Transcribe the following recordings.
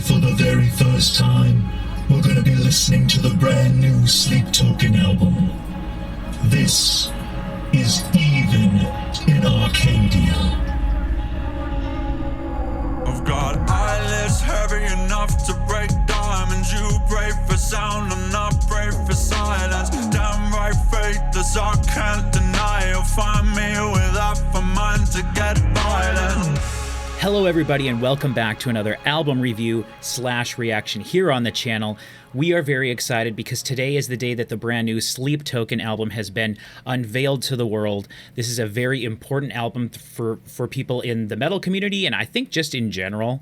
for the very first time, we're going to be listening to the brand new Sleep Token album. This is Even in Arcadia. I've got eyelids heavy enough to break diamonds. You pray for sound, I'm not brave for silence. Damn right, faithless, I can't deny. You'll find me with half a mind to get violent. Hello everybody and welcome back to another album review / reaction here on the channel. We are very excited because today is the day that the brand new Sleep Token album has been unveiled to the world. This is a very important album for people in the metal community and I think just in general.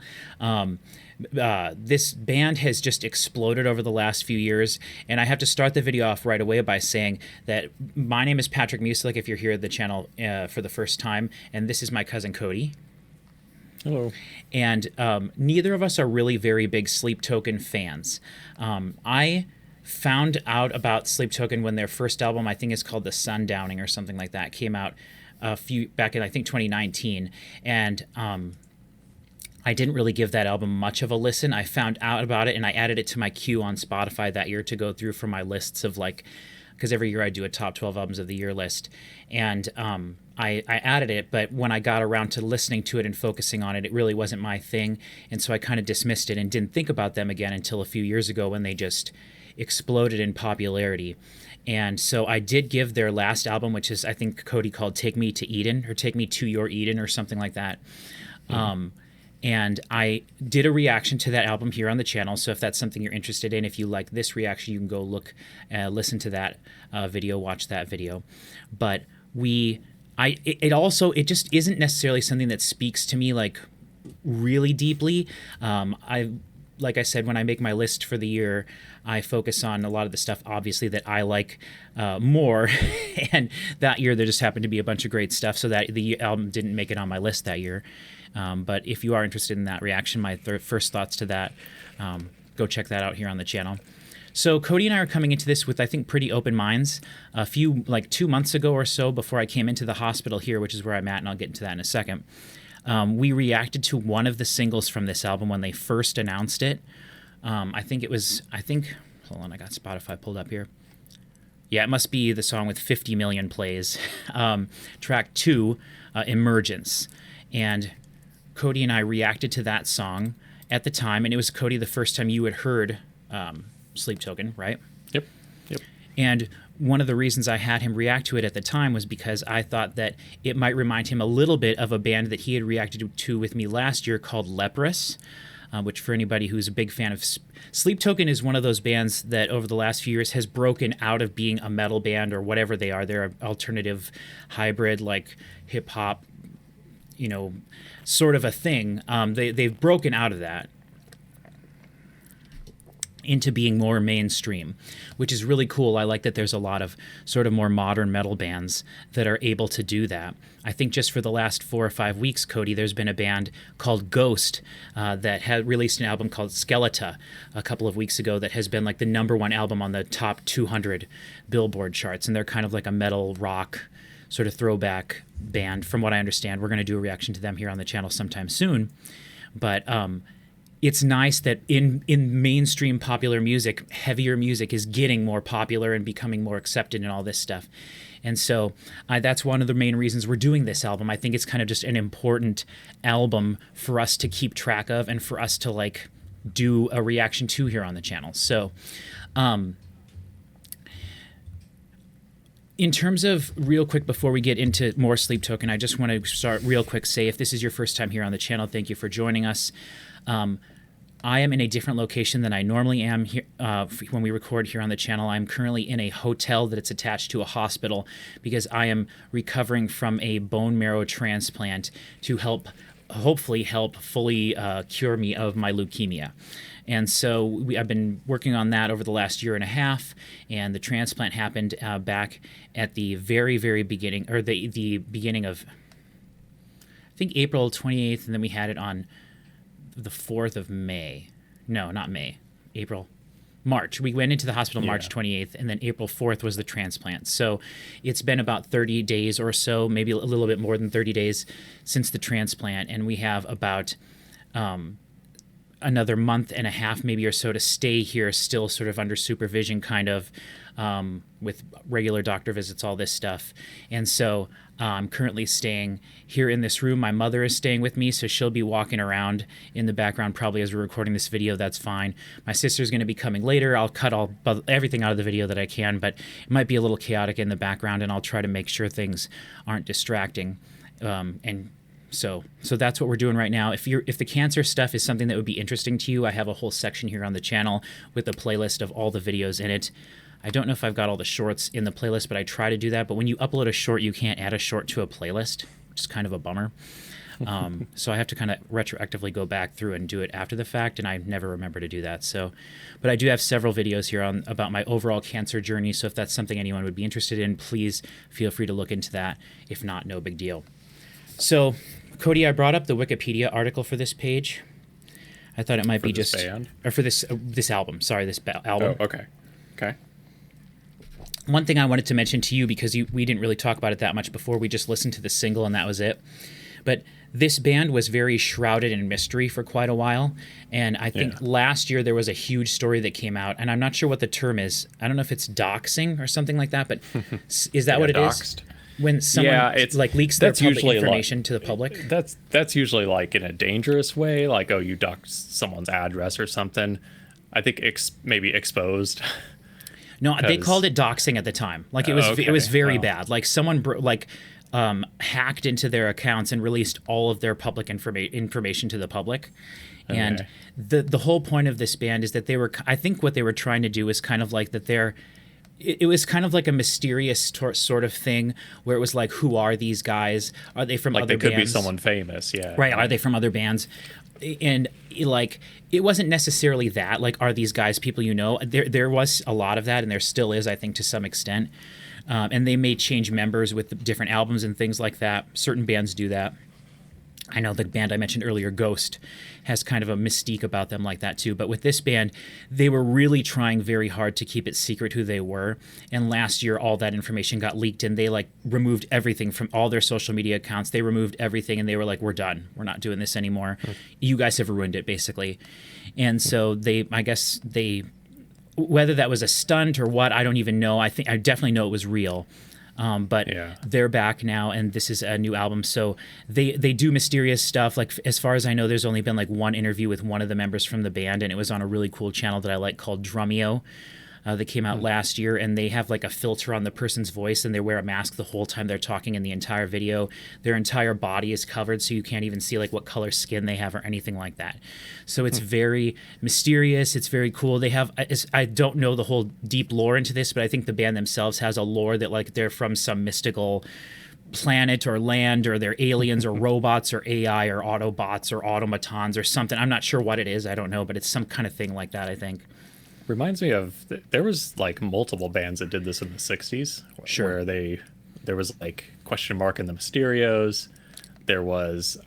This band has just exploded over the last few years, and I have to start the video off right away by saying that my name is Patrick Musilek if you're here at the channel for the first time, and this is my cousin Cody. Hello. And neither of us are really very big Sleep Token fans. I found out about Sleep Token when their first album, I think is called The Sundowning or something like that, came out back in I think 2019, and I didn't really give that album much of a listen. I found out about it and I added it to my queue on Spotify that year to go through for my lists of because every year I do a top 12 albums of the year list, and I added it, but when I got around to listening to it and focusing on it, it really wasn't my thing, and so I kind of dismissed it and didn't think about them again until a few years ago when they just exploded in popularity. And so I did give their last album, which is I think Cody called Take Me to Eden, or Take Me to Your Eden, or something like that. And I did a reaction to that album here on the channel, so if that's something you're interested in, if you like this reaction, you can go listen to that video, watch that video. But it just isn't necessarily something that speaks to me really deeply. Like I said, when I make my list for the year, I focus on a lot of the stuff, obviously, that I like more. And that year, there just happened to be a bunch of great stuff, so that the album didn't make it on my list that year. But if you are interested in that reaction, my first thoughts to that, go check that out here on the channel. So Cody and I are coming into this with, I think, pretty open minds. A few, 2 months ago or so, before I came into the hospital here, which is where I'm at, and I'll get into that in a second, we reacted to one of the singles from this album when they first announced it. Hold on, I got Spotify pulled up here. Yeah, it must be the song with 50 million plays. Track 2, Emergence. And Cody and I reacted to that song at the time, and it was, Cody, the first time you had heard Sleep Token, right? Yep. And one of the reasons I had him react to it at the time was because I thought that it might remind him a little bit of a band that he had reacted to with me last year called Leprous, which for anybody who's a big fan of Sleep Token is one of those bands that over the last few years has broken out of being a metal band or whatever they are. They're an alternative hybrid, hip hop, sort of a thing. They've broken out of that into being more mainstream, which is really cool. I like that there's a lot of sort of more modern metal bands that are able to do that. I think just for the last 4 or 5 weeks, Cody, there's been a band called Ghost that had released an album called Skeleta a couple of weeks ago that has been the #1 album on the top 200 Billboard charts, and they're kind of like a metal rock sort of throwback band, from what I understand. We're going to do a reaction to them here on the channel sometime soon. But it's nice that in mainstream popular music, heavier music is getting more popular and becoming more accepted and all this stuff. And so that's one of the main reasons we're doing this album. I think it's kind of just an important album for us to keep track of and for us to do a reaction to here on the channel. So in terms of real quick, before we get into more Sleep Token, I just want to start real quick, say if this is your first time here on the channel, thank you for joining us. I am in a different location than I normally am here when we record here on the channel. I'm currently in a hotel that it's attached to a hospital because I am recovering from a bone marrow transplant to hopefully help fully cure me of my leukemia. And so I've been working on that over the last year and a half, and the transplant happened back at the very, very beginning, or the beginning of, I think, April 28th, and then we had it on the 4th of May. No, not May. March. We went into the hospital March 28th, and then April 4th was the transplant. So it's been about 30 days or so, maybe a little bit more than 30 days since the transplant, and we have about another month and a half maybe or so to stay here, still sort of under supervision, kind of, with regular doctor visits, all this stuff. And so I'm currently staying here in this room. My mother is staying with me, so she'll be walking around in the background probably as we're recording this video. That's fine. My sister's going to be coming later. I'll cut everything out of the video that I can, but it might be a little chaotic in the background, and I'll try to make sure things aren't distracting. So that's what we're doing right now. If the cancer stuff is something that would be interesting to you, I have a whole section here on the channel with a playlist of all the videos in it. I don't know if I've got all the shorts in the playlist, but I try to do that. But when you upload a short, you can't add a short to a playlist, which is kind of a bummer. So I have to kind of retroactively go back through and do it after the fact, and I never remember to do that. But I do have several videos here about my overall cancer journey. So if that's something anyone would be interested in, please feel free to look into that. If not, no big deal. So, Cody, I brought up the Wikipedia article for this page. I thought it might be just band? Or for this album. Sorry, this album. Oh, okay. One thing I wanted to mention to you, because we didn't really talk about it that much before, we just listened to the single and that was it. But this band was very shrouded in mystery for quite a while. And I think last year there was a huge story that came out, and I'm not sure what the term is. I don't know if it's doxing or something like that, but is that what it doxed. is? When someone leaks their public information to the public? That's usually like in a dangerous way, like, oh, you doxed someone's address or something. I think maybe exposed. No, they called it doxing at the time. Like it was very bad. Like someone hacked into their accounts and released all of their public information to the public. Okay. And the whole point of this band is that I think what they were trying to do is kind of like that it was kind of like a mysterious sort of thing where it was like, who are these guys? Are they from other bands? Like they could be someone famous, yeah. Right, are they from other bands? And like, it wasn't necessarily that, like, are these guys people you know? There was a lot of that, and there still is, I think, to some extent. And they may change members with different albums and things like that. Certain bands do that. I know the band I mentioned earlier, Ghost, has kind of a mystique about them like that too. But with this band, they were really trying very hard to keep it secret who they were. And last year, all that information got leaked, and they like removed everything from all their social media accounts. They removed everything, and they were like, "We're done. We're not doing this anymore. You guys have ruined it, basically." And so I guess whether that was a stunt or what, I don't even know. I definitely know it was real. But they're back now, and this is a new album. So they do mysterious stuff. Like, as far as I know, there's only been like one interview with one of the members from the band, and it was on a really cool channel that I like called Drumeo. That came out last year, and they have like a filter on the person's voice, and they wear a mask the whole time they're talking in the entire video. Their entire body is covered, so you can't even see like what color skin they have or anything like that. So it's very mysterious. It's very cool. They have, I don't know the whole deep lore into this, but I think the band themselves has a lore that like they're from some mystical planet or land, or they're aliens or robots or AI or Autobots or automatons or something. I'm not sure what it is. I don't know, but it's some kind of thing like that, I think. Reminds me of, there was like multiple bands that did this in the 60s. Sure. Where there was like Question Mark and the Mysterios. There was,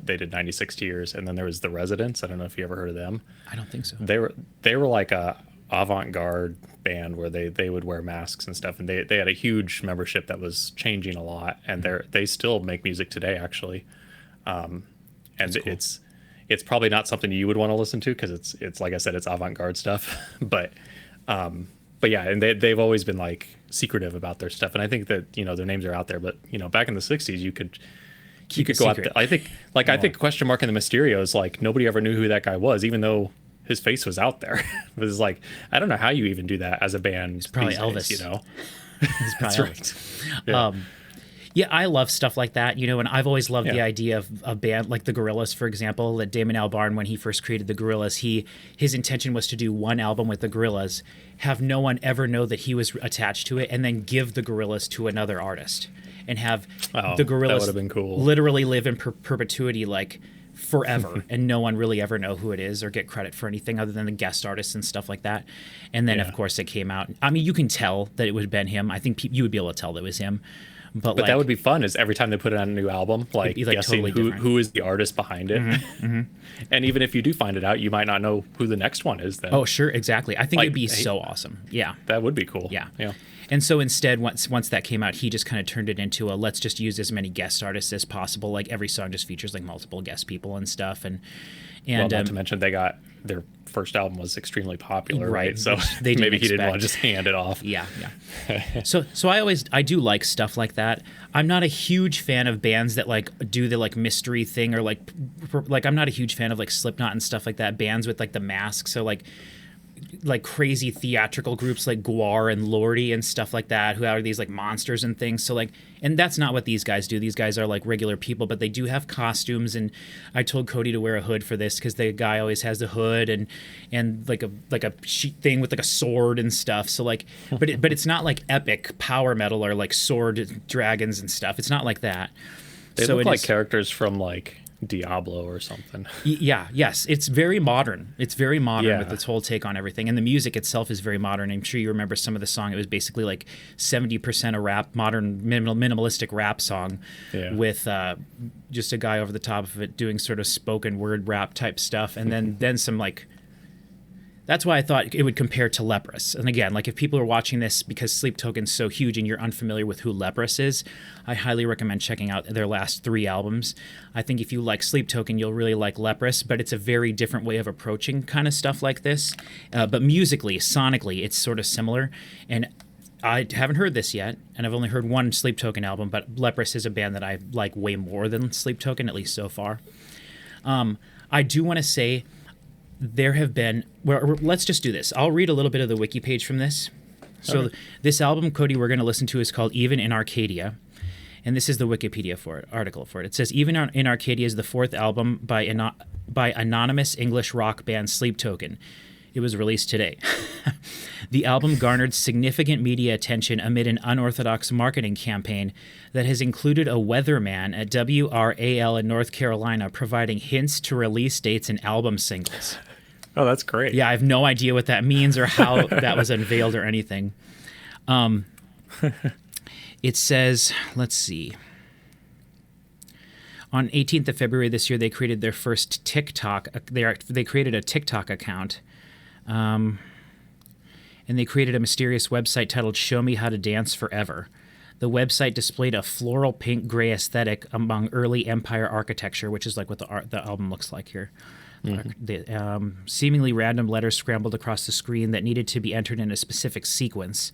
they did 96 Tears, and then there was the Residents. I don't know if you ever heard of them. I don't think so. They were like a avant-garde band where they would wear masks and stuff, and they had a huge membership that was changing a lot, and they still make music today, actually. And cool. It's probably not something you would want to listen to, because it's like I said, it's avant-garde stuff. But yeah, and they've always been like secretive about their stuff, and I think that their names are out there. But back in the 60s, you could go out there. I think Question Mark and the Mysterios, like nobody ever knew who that guy was, even though his face was out there. It was like, I don't know how you even do that as a band. It's probably Elvis. Days, It's probably Elvis. Right. Yeah, I love stuff like that, and I've always loved the idea of a band like the Gorillaz, for example. That Damon Albarn, when he first created the Gorillaz, his intention was to do one album with the Gorillaz, have no one ever know that he was attached to it, and then give the Gorillaz to another artist, and have the Gorillaz that would have been cool. Literally live in perpetuity, like forever, and no one really ever know who it is or get credit for anything other than the guest artists and stuff like that. And then, of course, it came out. I mean, you can tell that it would have been him. I think you would be able to tell that it was him. But like, that would be fun, is every time they put it on a new album, like guessing totally who is the artist behind it. And even if you do find it out, you might not know who the next one is then. Oh, sure, exactly. I think it'd be so awesome. Yeah. That would be cool. Yeah. And so instead, once that came out, he just kind of turned it into let's just use as many guest artists as possible. Like every song just features like multiple guest people and stuff. And not to mention their first album was extremely popular, right? So they maybe he didn't want to just hand it off. Yeah. So I do like stuff like that. I'm not a huge fan of bands that like do the like mystery thing, or like I'm not a huge fan of like Slipknot and stuff like that. Bands with like the mask, so like crazy theatrical groups like Gwar and Lordi and stuff like that, who are these like monsters and things. So like, and that's not what these guys do. These guys are like regular people, but they do have costumes. And I told Cody to wear a hood for this because the guy always has the hood and like a sheet thing with like a sword and stuff. So like, but it's not like epic power metal or like sword dragons and stuff. It's not like that. They look like characters from like Diablo or something. Yes, it's very modern. It's very modern with its whole take on everything, and the music itself is very modern. I'm sure you remember some of the song. It was basically like 70% a rap, modern minimalistic rap song, with just a guy over the top of it doing sort of spoken word rap type stuff, and then some like. That's why I thought it would compare to Leprous. And again, like if people are watching this because Sleep Token's so huge and you're unfamiliar with who Leprous is, I highly recommend checking out their last 3 albums. I think if you like Sleep Token, you'll really like Leprous, but it's a very different way of approaching kind of stuff like this. But musically, sonically, it's sort of similar. And I haven't heard this yet, and I've only heard one Sleep Token album, but Leprous is a band that I like way more than Sleep Token, at least so far. I do want to say there have been, well, let's just do this. I'll read a little bit of the wiki page from this. So this album, Cody, we're going to listen to is called Even in Arcadia. And this is the Wikipedia article for it. It says, Even in Arcadia is the 4th album by anonymous English rock band Sleep Token. It was released today. The album garnered significant media attention amid an unorthodox marketing campaign that has included a weatherman at WRAL in North Carolina providing hints to release dates and album singles. Oh, that's great. Yeah, I have no idea what that means or how that was unveiled or anything. It says, let's see. On 18th of February this year, they created their first TikTok. They created a TikTok account. And they created a mysterious website titled Show Me How to Dance Forever. The website displayed a floral pink gray aesthetic among early empire architecture, which is like what the album looks like here. Seemingly random letters scrambled across the screen that needed to be entered in a specific sequence.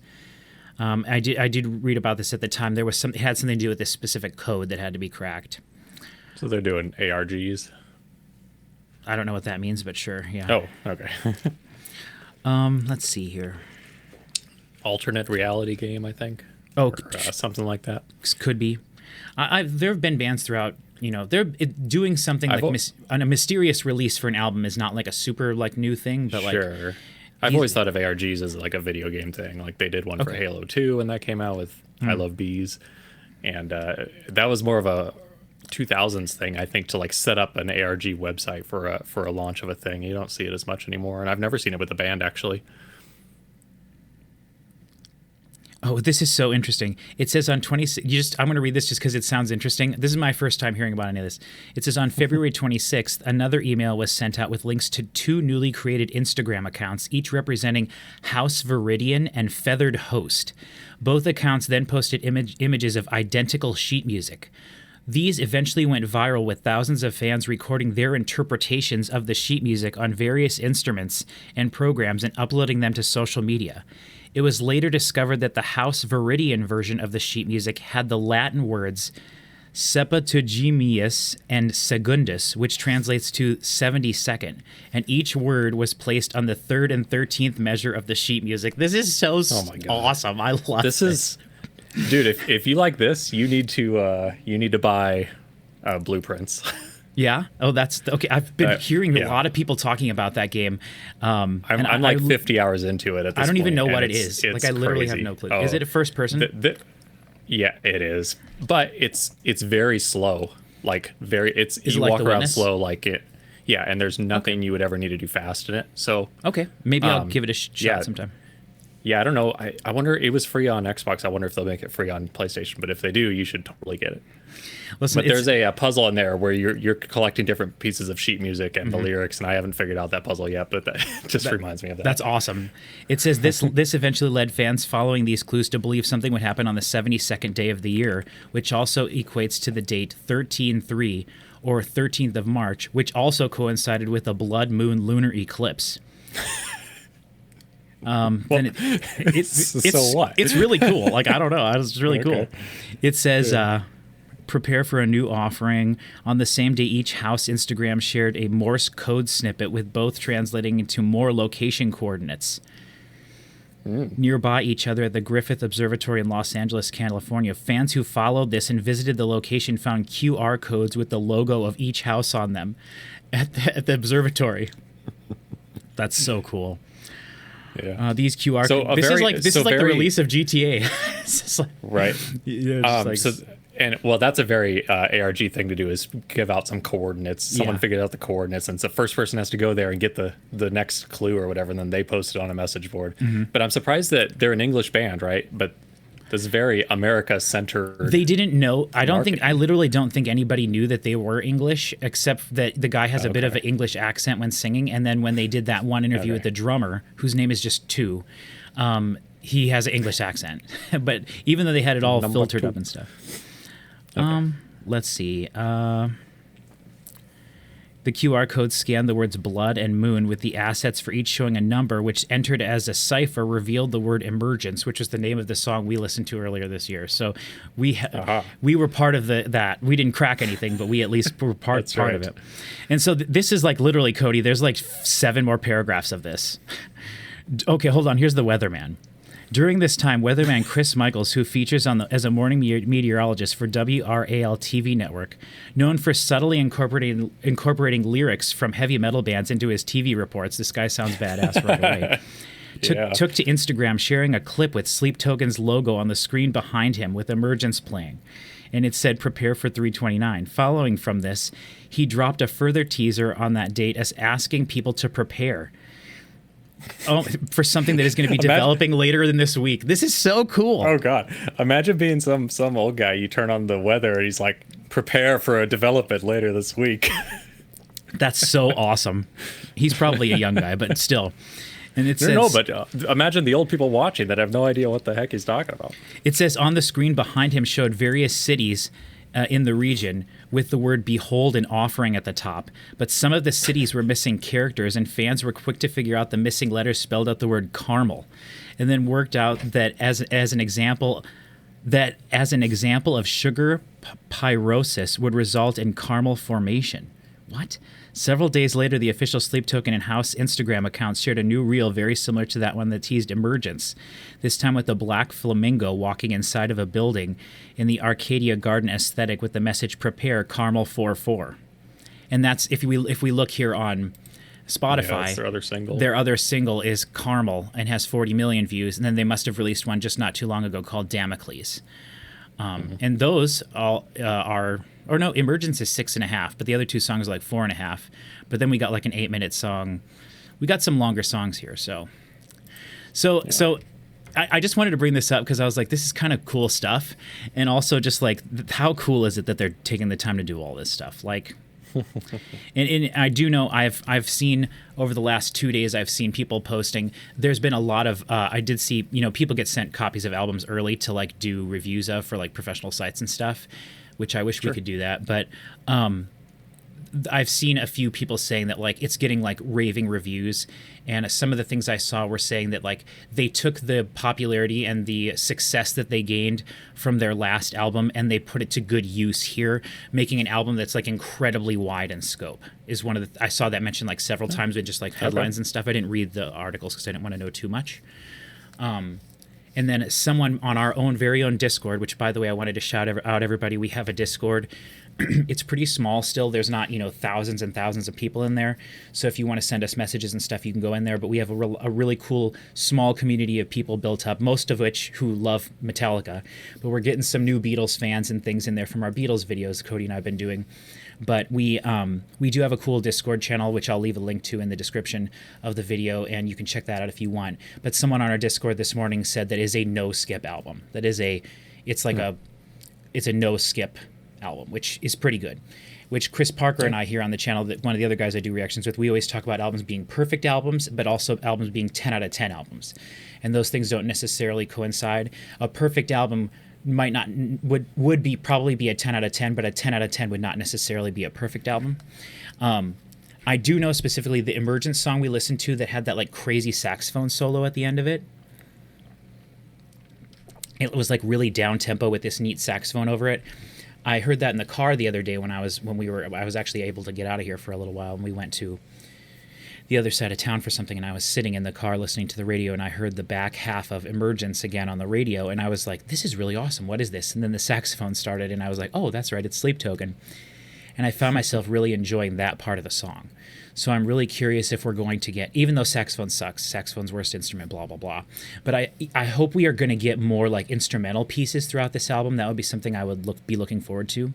I did read about this at the time. It had something to do with this specific code that had to be cracked. So they're doing ARGs? I don't know what that means, but sure, yeah. Oh, okay. Let's see here. Alternate reality game, I think. Oh, or, something like that. Could be. There have been bands throughout. They're doing something like on a mysterious release for an album is not like a super like new thing, but like. Sure. I've always thought of ARGs as like a video game thing. Like they did one for Halo 2 when that came out with I Love Bees, and that was more of a 2000s thing, I think, to like set up an ARG website for a launch of a thing. You don't see it as much anymore, and I've never seen it with a band actually. Oh, this is so interesting. It says on 26. I'm going to read this just because it sounds interesting. This is my first time hearing about any of this. It says on February 26th, another email was sent out with links to 2 newly created Instagram accounts, each representing House Viridian and Feathered Host. Both accounts then posted images of identical sheet music. These eventually went viral, with thousands of fans recording their interpretations of the sheet music on various instruments and programs and uploading them to social media. It was later discovered that the House Viridian version of the sheet music had the Latin words septuagesimus and secundus, which translates to 72nd, and each word was placed on the 3rd and 13th measure of the sheet music. This is so awesome. I love this. Dude, if you like this, you need to buy Blueprints. Yeah. Oh, that's okay. I've been hearing a lot of people talking about that game. I'm like 50 hours into it at this point. I don't even know what it is. Like I literally have no clue. Is it a first person? Yeah, it is. But it's very slow. Like you like walk The around Witness? slow like it. Yeah, and there's nothing you would ever need to do fast in it. So okay, maybe I'll give it a shot sometime. Yeah, I don't know. I wonder, it was free on Xbox. I wonder if they'll make it free on PlayStation. But if they do, you should totally get it. Listen, but there's a puzzle in there where you're collecting different pieces of sheet music and the lyrics, and I haven't figured out that puzzle yet, but that just reminds me of that. That's awesome. It says this eventually led fans following these clues to believe something would happen on the 72nd day of the year, which also equates to the date 13/3, or 13th of March, which also coincided with a blood moon lunar eclipse. Then so what? It's really cool. Like, I don't know. It's really cool. It says, prepare for a new offering. On the same day, each house Instagram shared a Morse code snippet with both translating into more location coordinates. Nearby each other at the Griffith Observatory in Los Angeles, California, fans who followed this and visited the location found QR codes with the logo of each house on them at the observatory. That's so cool. Yeah. These QR So codes. This is like the release of GTA. It's just like, Right. yeah, it's just That's a very ARG thing to do, is give out some coordinates. Someone figured out the coordinates, and the first person has to go there and get the next clue or whatever, and then they post it on a message board. But I'm surprised that they're an English band, right? But this very America-centered. They didn't know. I literally don't think anybody knew that they were English, except that the guy has a bit of an English accent when singing. And then when they did that one interview with the drummer, whose name is just Tu, he has an English accent. But even though they had it all filtered up and stuff. Let's see. The QR code scanned the words blood and moon, with the assets for each showing a number, which entered as a cipher revealed the word Emergence, which was the name of the song we listened to earlier this year. So we were part of that. We didn't crack anything, but we at least were part of it. And so this is like literally, Cody, there's like 7 more paragraphs of this. Okay, hold on. Here's the weatherman. During this time, weatherman Chris Michaels, who features as a morning meteorologist for WRAL TV network, known for subtly incorporating lyrics from heavy metal bands into his TV reports, this guy sounds badass right away, took to Instagram, sharing a clip with Sleep Token's logo on the screen behind him with Emergence playing. And it said, prepare for 329. Following from this, he dropped a further teaser on that date as asking people to prepare. For something that is going to be developing later in this week. This is so cool. Oh God! Imagine being some old guy. You turn on the weather, and he's like, "Prepare for a development later this week." That's so awesome. He's probably a young guy, but still. And it says, but imagine the old people watching that have no idea what the heck he's talking about. It says on the screen behind him showed various cities in the region with the word behold and offering at the top. But some of the cities were missing characters, and fans were quick to figure out the missing letters spelled out the word caramel, and then worked out that as an example of sugar pyrosis would result in caramel formation. What? Several days later, the official Sleep Token and House Instagram accounts shared a new reel very similar to that one that teased Emergence, this time with a black flamingo walking inside of a building in the Arcadia garden aesthetic with the message, prepare caramel 44. And that's, if we look here on Spotify, that's their other single. Their other single is Caramel and has 40 million views, and then they must have released one just not too long ago called Damocles. And those all Emergence is 6.5, but the other 2 songs are like 4.5. But then we got like an 8-minute song. We got some longer songs here. So I just wanted to bring this up because I was like, this is kind of cool stuff. And also just like, how cool is it that they're taking the time to do all this stuff? Like, and I do know I've seen over the last 2 days, I've seen people posting. There's been a lot of I did see, people get sent copies of albums early to like do reviews of for like professional sites and stuff, which I wish we could do that. But I've seen a few people saying that like it's getting like raving reviews, and some of the things I saw were saying that like they took the popularity and the success that they gained from their last album and they put it to good use here, making an album that's like incredibly wide in scope. Is one of the I saw that mentioned like several times with just like headlines and stuff. I didn't read the articles because I didn't want to know too much. And then someone on our very own Discord, which by the way I wanted to shout out everybody, we have a Discord. It's pretty small still. There's not, thousands and thousands of people in there. So if you want to send us messages and stuff, you can go in there. But we have a really cool small community of people built up, most of which who love Metallica. But we're getting some new Beatles fans and things in there from our Beatles videos Cody and I have been doing. But we do have a cool Discord channel, which I'll leave a link to in the description of the video, and you can check that out if you want. But someone on our Discord this morning said that is a no-skip album. It's a no-skip album, which is pretty good. Which Chris Parker and I here on the channel, that one of the other guys I do reactions with, we always talk about albums being perfect albums, but also albums being 10 out of 10 albums. And those things don't necessarily coincide. A perfect album might not would be probably be a 10 out of 10, but a 10 out of 10 would not necessarily be a perfect album. I do know specifically the Emergence song we listened to that had that like crazy saxophone solo at the end of it. It was like really down tempo with this neat saxophone over it. I heard that in the car the other day I was actually able to get out of here for a little while, and we went to the other side of town for something, and I was sitting in the car listening to the radio, and I heard the back half of Emergence again on the radio, and I was like, this is really awesome. What is this? And then the saxophone started, and I was like, oh, that's right, it's Sleep Token. And I found myself really enjoying that part of the song. So I'm really curious if we're going to get, even though saxophone sucks, saxophone's worst instrument, blah, blah, blah. But I hope we are going to get more like instrumental pieces throughout this album. That would be something I would be looking forward to.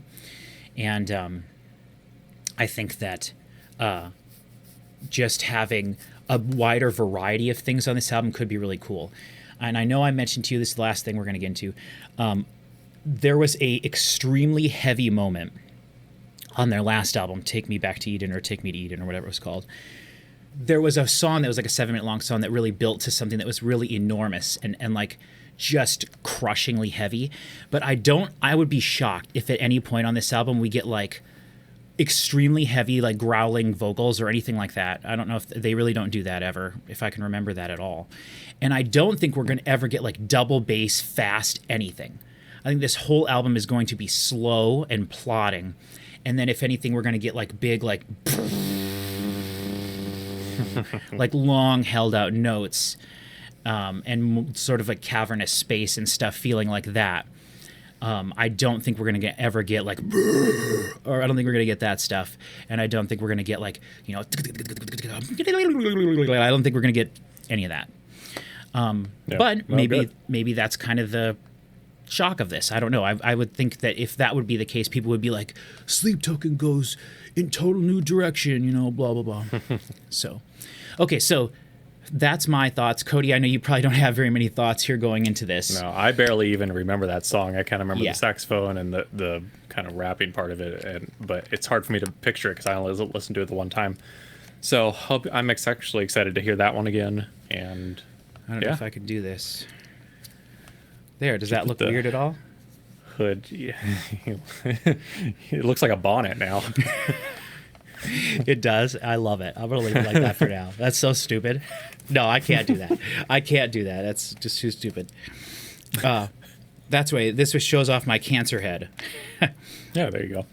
And I think that just having a wider variety of things on this album could be really cool. And I know I mentioned to you, this is the last thing we're going to get into. There was a extremely heavy moment on their last album, Take Me Back to Eden, or Take Me to Eden, or whatever it was called. There was a song that was like a 7-minute long song that really built to something that was really enormous and like just crushingly heavy. But I would be shocked if at any point on this album we get like extremely heavy, like growling vocals or anything like that. I don't know if they really don't do that ever, if I can remember that at all. And I don't think we're going to ever get like double bass, fast anything. I think this whole album is going to be slow and plodding. And then if anything, we're going to get like big, like, like long held out notes and sort of a cavernous space and stuff feeling like that. I don't think we're going to ever get like, or I don't think we're going to get that stuff. And I don't think we're going to get like, you know, I don't think we're going to get any of that. But maybe that's kind of the shock of this. I don't know. I would think that if that would be the case, people would be like, Sleep Token goes in total new direction, you know, blah, blah, blah. So that's my thoughts. Cody, I know you probably don't have very many thoughts here going into this. No, I barely even remember that song. I kind of remember the saxophone and the kind of rapping part of it, but it's hard for me to picture it because I only listened to it the one time. So I'm actually excited to hear that one again. And I don't know if I could do this. There, does that look weird at all? Hood, yeah. It looks like a bonnet now. It does. I love it. I'm going to leave it like that for now. That's so stupid. No, I can't do that. I can't do that. That's just too stupid. That's why this just shows off my cancer head. Yeah, there you go.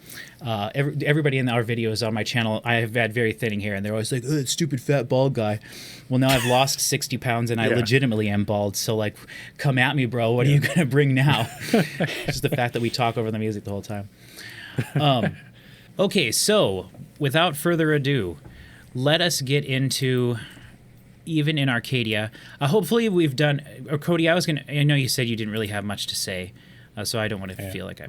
Everybody in our videos on my channel, I have had very thinning hair, and they're always like, oh, that stupid fat bald guy. Well, now I've lost 60 pounds, and I legitimately am bald. So, like, come at me, bro. What are you going to bring now? Just the fact that we talk over the music the whole time. Okay, so without further ado, let us get into Even in Arcadia. Hopefully we've done, or Cody, I know you said you didn't really have much to say, so I don't want to feel like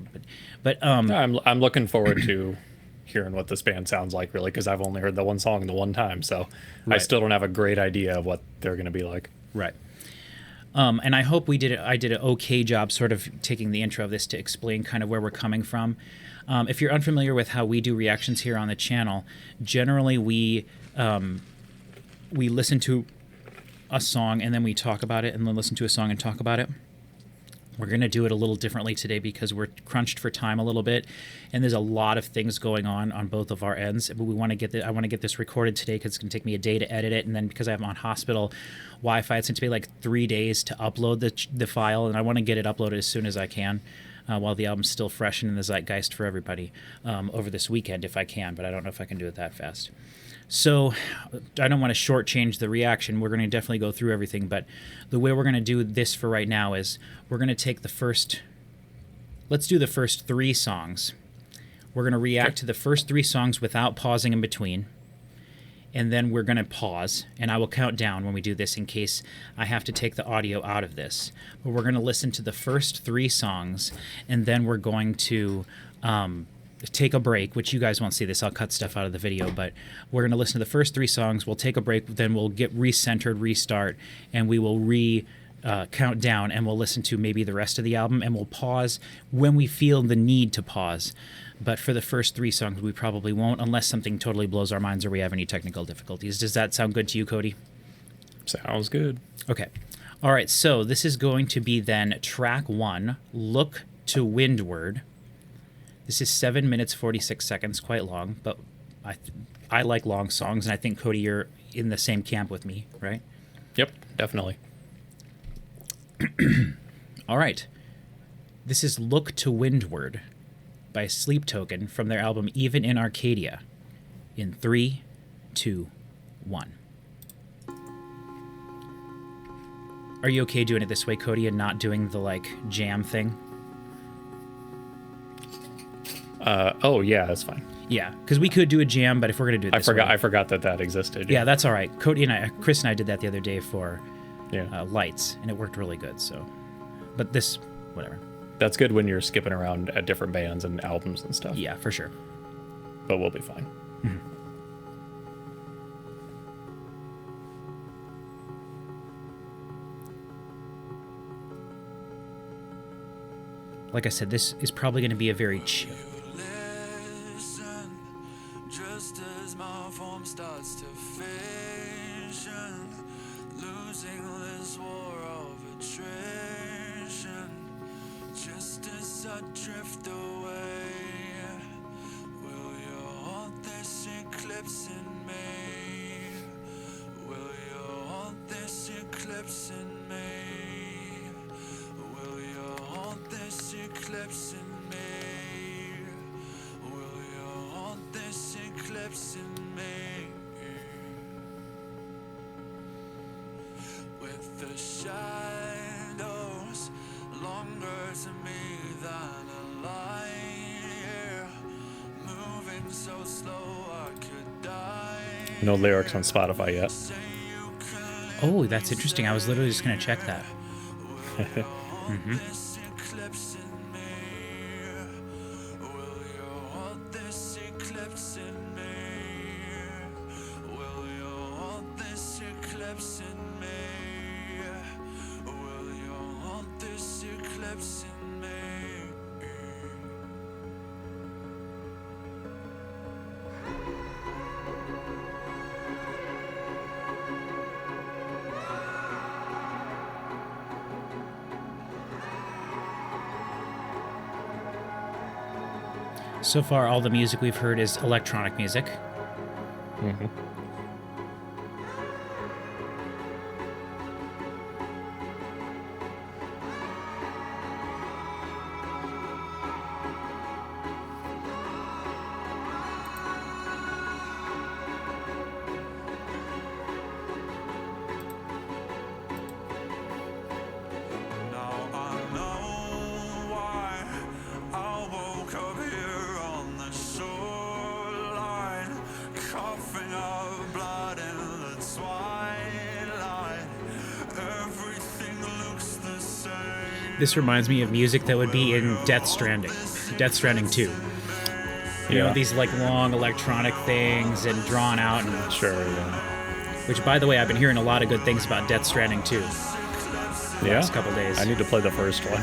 no, I'm looking forward to hearing what this band sounds like, really, because I've only heard the one song the one time, so I still don't have a great idea of what they're going to be like. Right. And I hope I did an okay job sort of taking the intro of this to explain kind of where we're coming from. If you're unfamiliar with how we do reactions here on the channel, generally we listen to a song and then we talk about it, and then listen to a song and talk about it. We're going to do it a little differently today because we're crunched for time a little bit, and there's a lot of things going on both of our ends. But I want to get this recorded today because it's going to take me a day to edit it, and then because I'm on hospital Wi-Fi, it's going to be like 3 days to upload the file, and I want to get it uploaded as soon as I can. While the album's still fresh and in the zeitgeist for everybody over this weekend if I can, but I don't know if I can do it that fast. So I don't want to shortchange the reaction. We're going to definitely go through everything, but the way we're going to do this for right now is we're going to take let's do the first 3 songs. We're going to react to the first 3 songs without pausing in between. And then we're going to pause, and I will count down when we do this in case I have to take the audio out of this. But we're going to listen to the first 3 songs, and then we're going to take a break, which you guys won't see this. I'll cut stuff out of the video, but we're going to listen to the first 3 songs. We'll take a break, then we'll get recentered, restart, and we will count down, and we'll listen to maybe the rest of the album, and we'll pause when we feel the need to pause. But for the first 3 songs, we probably won't unless something totally blows our minds or we have any technical difficulties. Does that sound good to you, Cody? Sounds good. Okay. All right, so this is going to be then track 1, Look to Windward. This is 7 minutes 46 seconds, quite long, but I like long songs, and I think, Cody, you're in the same camp with me, right? Yep, definitely. All right. This is Look to Windward by Sleep Token from their album Even in Arcadia. In 3, 2, 1. Are you okay doing it this way, Cody, and not doing the, like, jam thing? Oh, yeah, that's fine. Yeah, because we could do a jam, but if we're going to do it this way... I forgot that existed. Yeah, that's all right. Cody and Chris and I did that the other day for Yeah. Lights, and it worked really good, so... But this, whatever. That's good when you're skipping around at different bands and albums and stuff. Yeah, for sure. But we'll be fine. Like I said, this is probably going to be a very chill... Listen, just as my form starts to fission, losing this war of attrition, just as I drift away, will you hold this eclipse in me? Will you hold this eclipse in me? Will you hold this eclipse in me? Will you hold this eclipse in me? With the shadows longer to me than a light, moving so slow I could die. No lyrics on Spotify yet. Oh, that's interesting. I was literally just going to check that. This eclipse in me. Will you hold this eclipse in me? Will you hold this eclipse in me? Will you hold this eclipse in me? So far, all the music we've heard is electronic music. Now I know why I woke up here on the shoreline, coughing up blood in the twilight. Everything looks the same. This reminds me of music that would be in Death Stranding 2. You know, these like long electronic things and drawn out, and Sure, yeah. which, by the way, I've been hearing a lot of good things about Death Stranding 2. Yeah? Last couple days. I need to play the first one.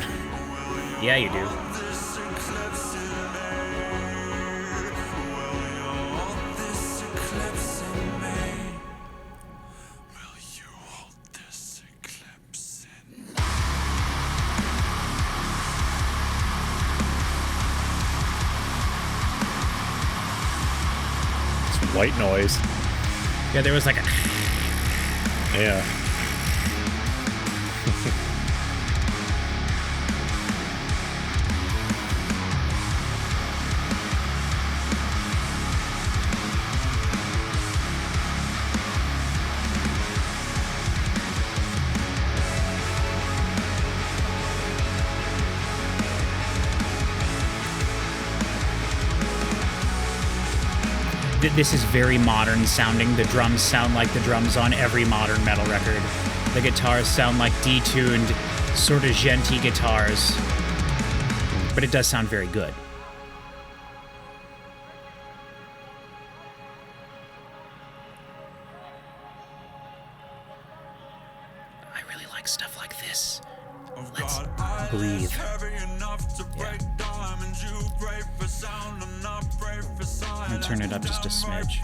Yeah, you do. This eclipse in me. Will you hold this eclipse in me? It's white noise. Yeah, there was like a... Yeah. This is very modern sounding. The drums sound like the drums on every modern metal record. The guitars sound like detuned, sort of djenty guitars. But it does sound very good. I really like stuff like this. Let's breathe. I'm gonna turn it up just a smidge.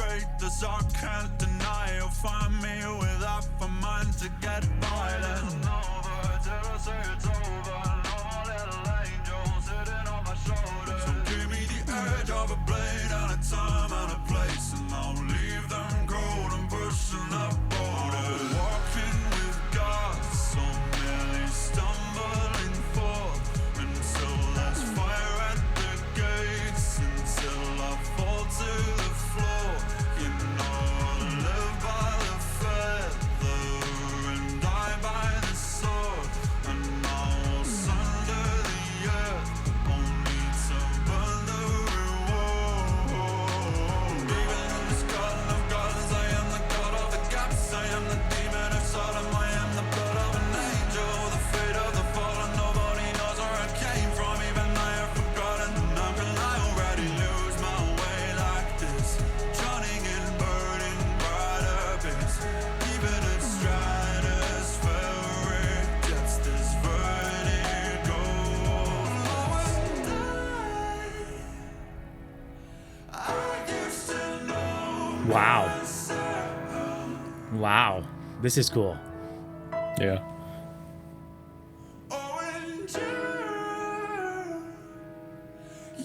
mind to get violent. Over till I say it's over. No more little angel sitting on my shoulder. So give me the edge of a blade and a time and a place, and I'll leave them cold and pushing up borders. Walking with God, so merely stumbling forth until there's fire at the gates, until I fall to the floor. You know I live by the feather and die by the sword, and I will sunder the earth only to burn the reward. Even in this garden of gardens, I am the god of the gaps. I am the demon of Sodom. I am the blood of an angel, the fate of the fallen. Nobody knows where I came from, even I have forgotten. How can I already lose my way like this? Drowning in burning bright abyss. Even at stratospheric depths, this vertigo. I used to know. Wow. Wow. This is cool. Yeah. Oh, and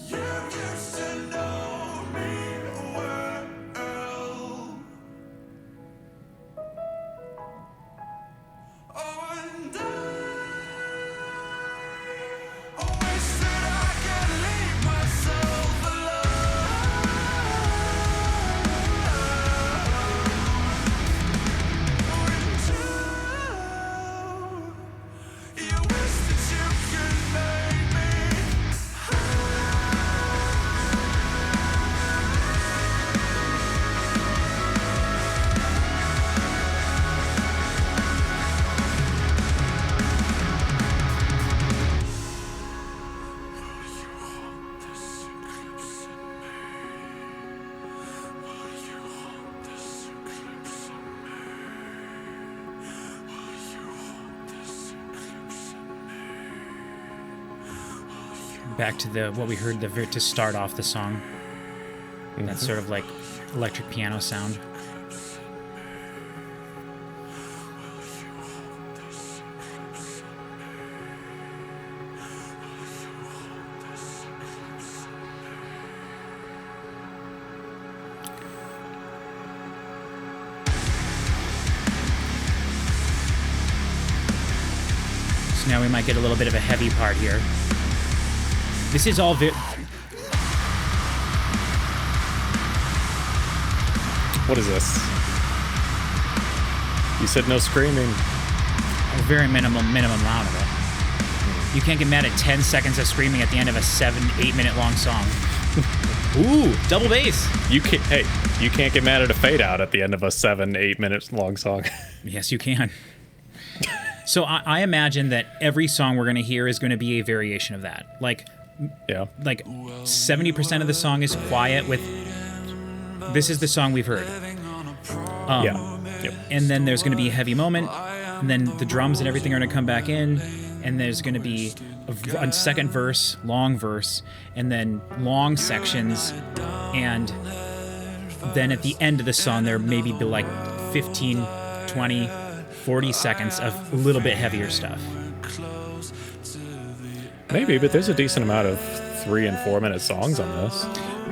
you used to know me well. Oh, and I wish that I could leave myself alone. You wish that you could make me. Back to the what we heard to start off the song. That sort of like electric piano sound. So now we might get a little bit of a heavy part here. This is all What is this? You said no screaming. a very minimum amount of it. You can't get mad at 10 seconds of screaming at the end of a 7-8 minute long song. Ooh, double bass. You can't get mad at a fade out at the end of a 7-8 minute long song. Yes, you can. So I imagine that every song we're going to hear is going to be a variation of that. Like Yeah. 70% of the song is quiet with, this is the song we've heard. Yeah. Yep. And then there's going to be a heavy moment, and then the drums and everything are going to come back in, and there's going to be a second verse, long verse, and then long sections, and then at the end of the song there maybe be like 15, 20, 40 seconds of a little bit heavier stuff. Maybe, but there's a decent amount of 3 and 4 minute songs on this.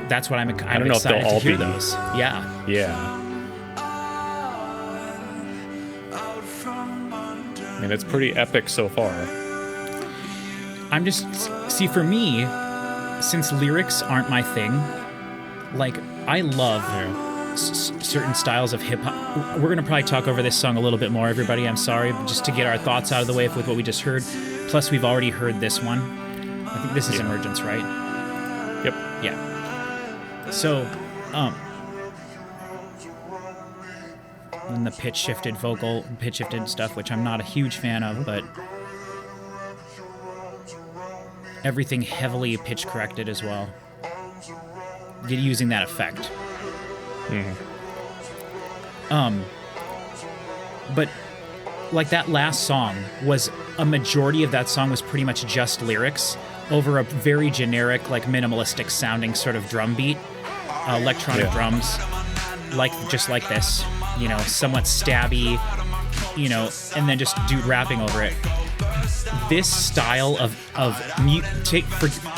That's what I'm don't know if excited they'll all to hear be- those. Yeah. Yeah. I mean, it's pretty epic so far. I'm just, see, for me, since lyrics aren't my thing, like, I love certain styles of hip-hop. We're going to probably talk over this song a little bit more, everybody. I'm sorry, but just to get our thoughts out of the way with what we just heard. Plus, we've already heard this one. I think this is Emergence, right? Yep. Yeah. So, and the pitch shifted stuff, which I'm not a huge fan of, but everything heavily pitch corrected as well. Using that effect. But like that last song was a majority of that song was pretty much just lyrics over a very generic, like minimalistic sounding sort of drum beat, electronic drums, just like this, somewhat stabby, you know, and then just dude rapping over it. This style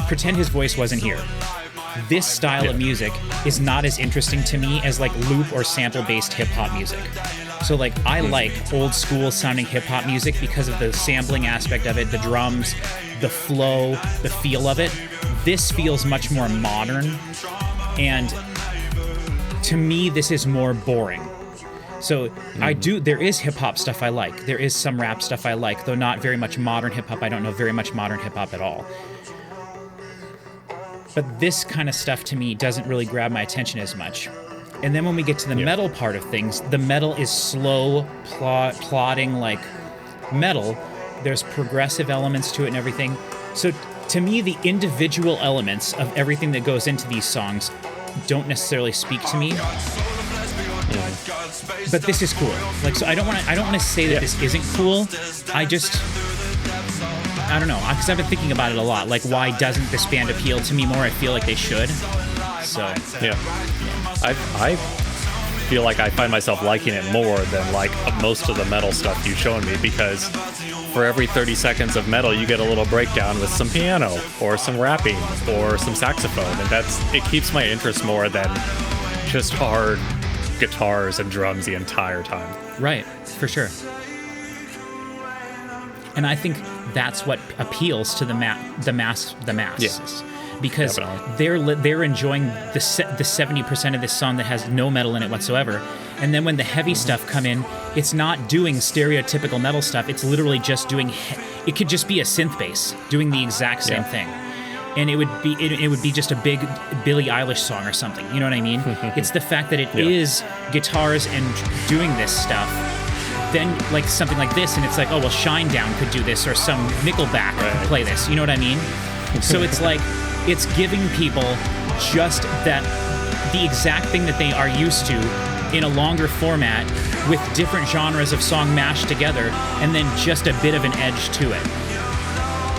pretend his voice wasn't here. This style of music is not as interesting to me as like loop or sample based hip hop music. So like I like old school sounding hip hop music because of the sampling aspect of it, the drums, the flow, the feel of it. This feels much more modern, and to me this is more boring. So there is hip hop stuff I like. There is some rap stuff I like, though not very much modern hip hop. I don't know very much modern hip hop at all. But this kind of stuff to me doesn't really grab my attention as much. And then when we get to the metal part of things, the metal is slow, plodding like metal. There's progressive elements to it and everything. So to me, the individual elements of everything that goes into these songs don't necessarily speak to me. But this is cool. Like, so I don't want to say that this isn't cool. I don't know, because I've been thinking about it a lot. Like, why doesn't this band appeal to me more? I feel like they should. So yeah. I feel like I find myself liking it more than like most of the metal stuff you've shown me, because for every 30 seconds of metal you get a little breakdown with some piano or some rapping or some saxophone, and it keeps my interest more than just hard guitars and drums the entire time. Right, for sure. And I think that's what appeals to the masses. Yeah. Because they're enjoying the 70% of this song that has no metal in it whatsoever. And then when the heavy stuff come in, it's not doing stereotypical metal stuff. It's literally just doing. It could just be a synth bass doing the exact same thing, and it would be just a big Billie Eilish song or something. You know what I mean? It's the fact that it is guitars and doing this stuff. Then like something like this, and it's like, oh well, Shinedown could do this, or some Nickelback could play this. You know what I mean? So it's like. It's giving people just the exact thing that they are used to in a longer format with different genres of song mashed together, and then just a bit of an edge to it.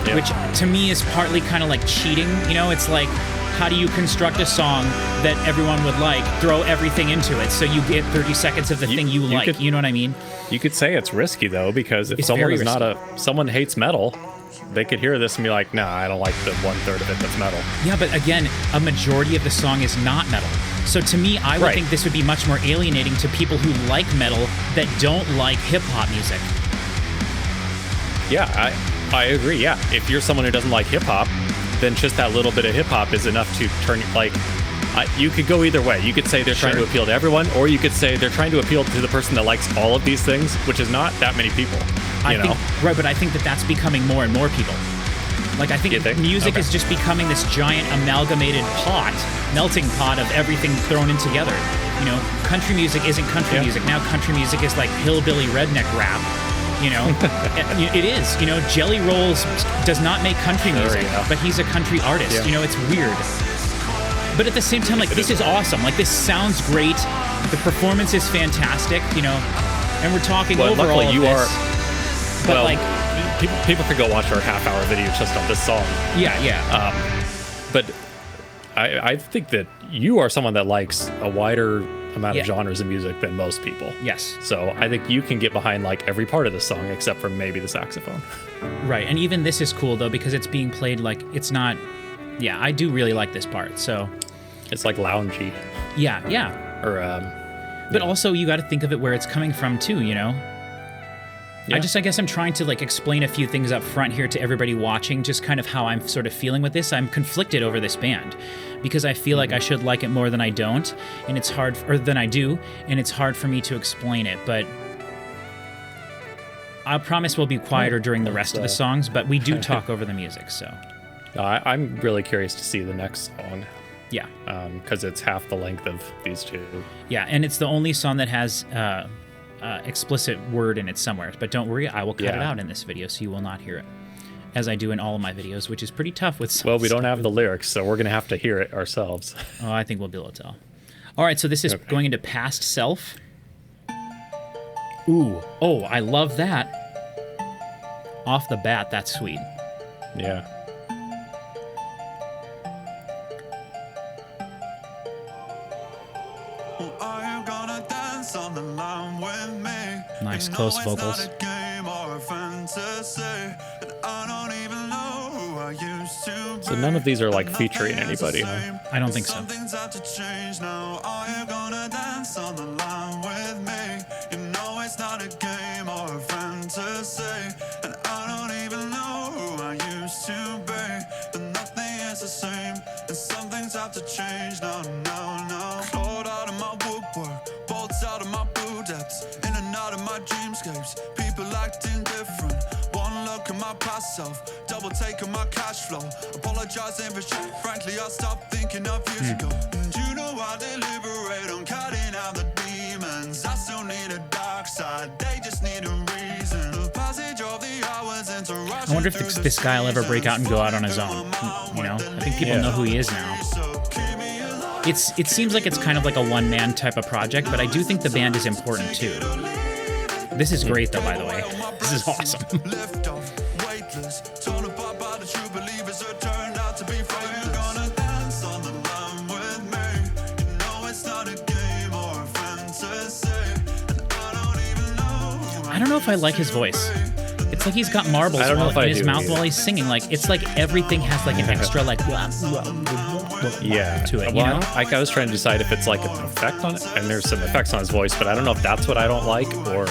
Yeah. Which to me is partly kind of like cheating. You know, it's like, how do you construct a song that everyone would like, throw everything into it so you get 30 seconds of the thing you like? You know what I mean? You could say it's risky though, because if someone hates metal, they could hear this and be like, nah, I don't like the 1/3 of it that's metal. Yeah, but again, a majority of the song is not metal. So to me, I would think this would be much more alienating to people who like metal that don't like hip-hop music. Yeah, I agree, yeah. If you're someone who doesn't like hip-hop, then just that little bit of hip-hop is enough to turn, like, you could go either way. You could say they're trying to appeal to everyone, or you could say they're trying to appeal to the person that likes all of these things, which is not that many people. Right, but I think that that's becoming more and more people. Like, I think music is just becoming this giant amalgamated melting pot of everything thrown in together. You know, country music isn't country music. Now country music is like hillbilly redneck rap. You know, it is. You know, Jelly Rolls does not make country music, but he's a country artist. Yeah. You know, it's weird. But at the same time, like, this is awesome. Like, this sounds great. The performance is fantastic, you know, and we're talking over all of this. But like, people could go watch our half-hour video just on this song. Yeah. But I think that you are someone that likes a wider amount of genres of music than most people. Yes. So I think you can get behind like every part of the song except for maybe the saxophone. Right, and even this is cool though because it's being played like it's not. Yeah, I do really like this part. So it's like loungy. Yeah. Or but also you got to think of it where it's coming from too. You know. Yeah. I guess I'm trying to like explain a few things up front here to everybody watching, just kind of how I'm sort of feeling with this. I'm conflicted over this band because I feel like I should like it more than I don't, and it's hard, or than I do, and it's hard for me to explain it. But I promise we'll be quieter during the rest of the songs, but we do talk over the music. So I'm really curious to see the next song. Yeah, because it's half the length of these two. Yeah, and it's the only song that has explicit word in it somewhere, but don't worry, I will cut it out in this video so you will not hear it, as I do in all of my videos, which is pretty tough with some we don't have the lyrics, so we're gonna have to hear it ourselves. Oh, I think we'll be able to tell. All right, so this is going into Past Self. Ooh, oh, I love that. Off the bat, that's sweet. Yeah. dance on the line with me. Nice, You know close it's vocals. not a game or a fantasy, and I don't even know who I used to be. So none of these are like But featuring nothing is the anybody, huh? same. I don't think so. Some things have to change now. Are you gonna dance on the line with me? You know it's not a game or a fantasy, and I don't even know who I used to be. But nothing is the same, and some things have to change now, now, now. Clawed out of my woodwork, bolts out of my blue depths, in and out of my dreamscapes. People acting different. One look at my past self, double taking my cash flow. Apologizing for shit, frankly I stopped thinking of years ago. And you know I deliberate on cutting out the demons. I still need a dark side, they just need a reason. The passage of the hours into rushing I wonder if through this the guy will ever break out and go out on his seasons. own. You know, I think people know who he is now. So keep me alive. It seems like it's kind of like a one-man type of project, but I do think the band is important too. This is great though, by the way. This is awesome. Lift off, weightless, torn apart by the true believers who turned out to be faithless. You're gonna dance on the line with me. You know it's not a game or a fantasy, and I don't even know who I don't know if I like his voice. It's like he's got marbles I don't know if in I his do mouth either. while he's singing. Like it's like everything has like an extra like Yeah. to it. You Well, know? I was trying to decide if it's like an effect on it, and there's some effects on his voice, but I don't know if that's what I don't like, or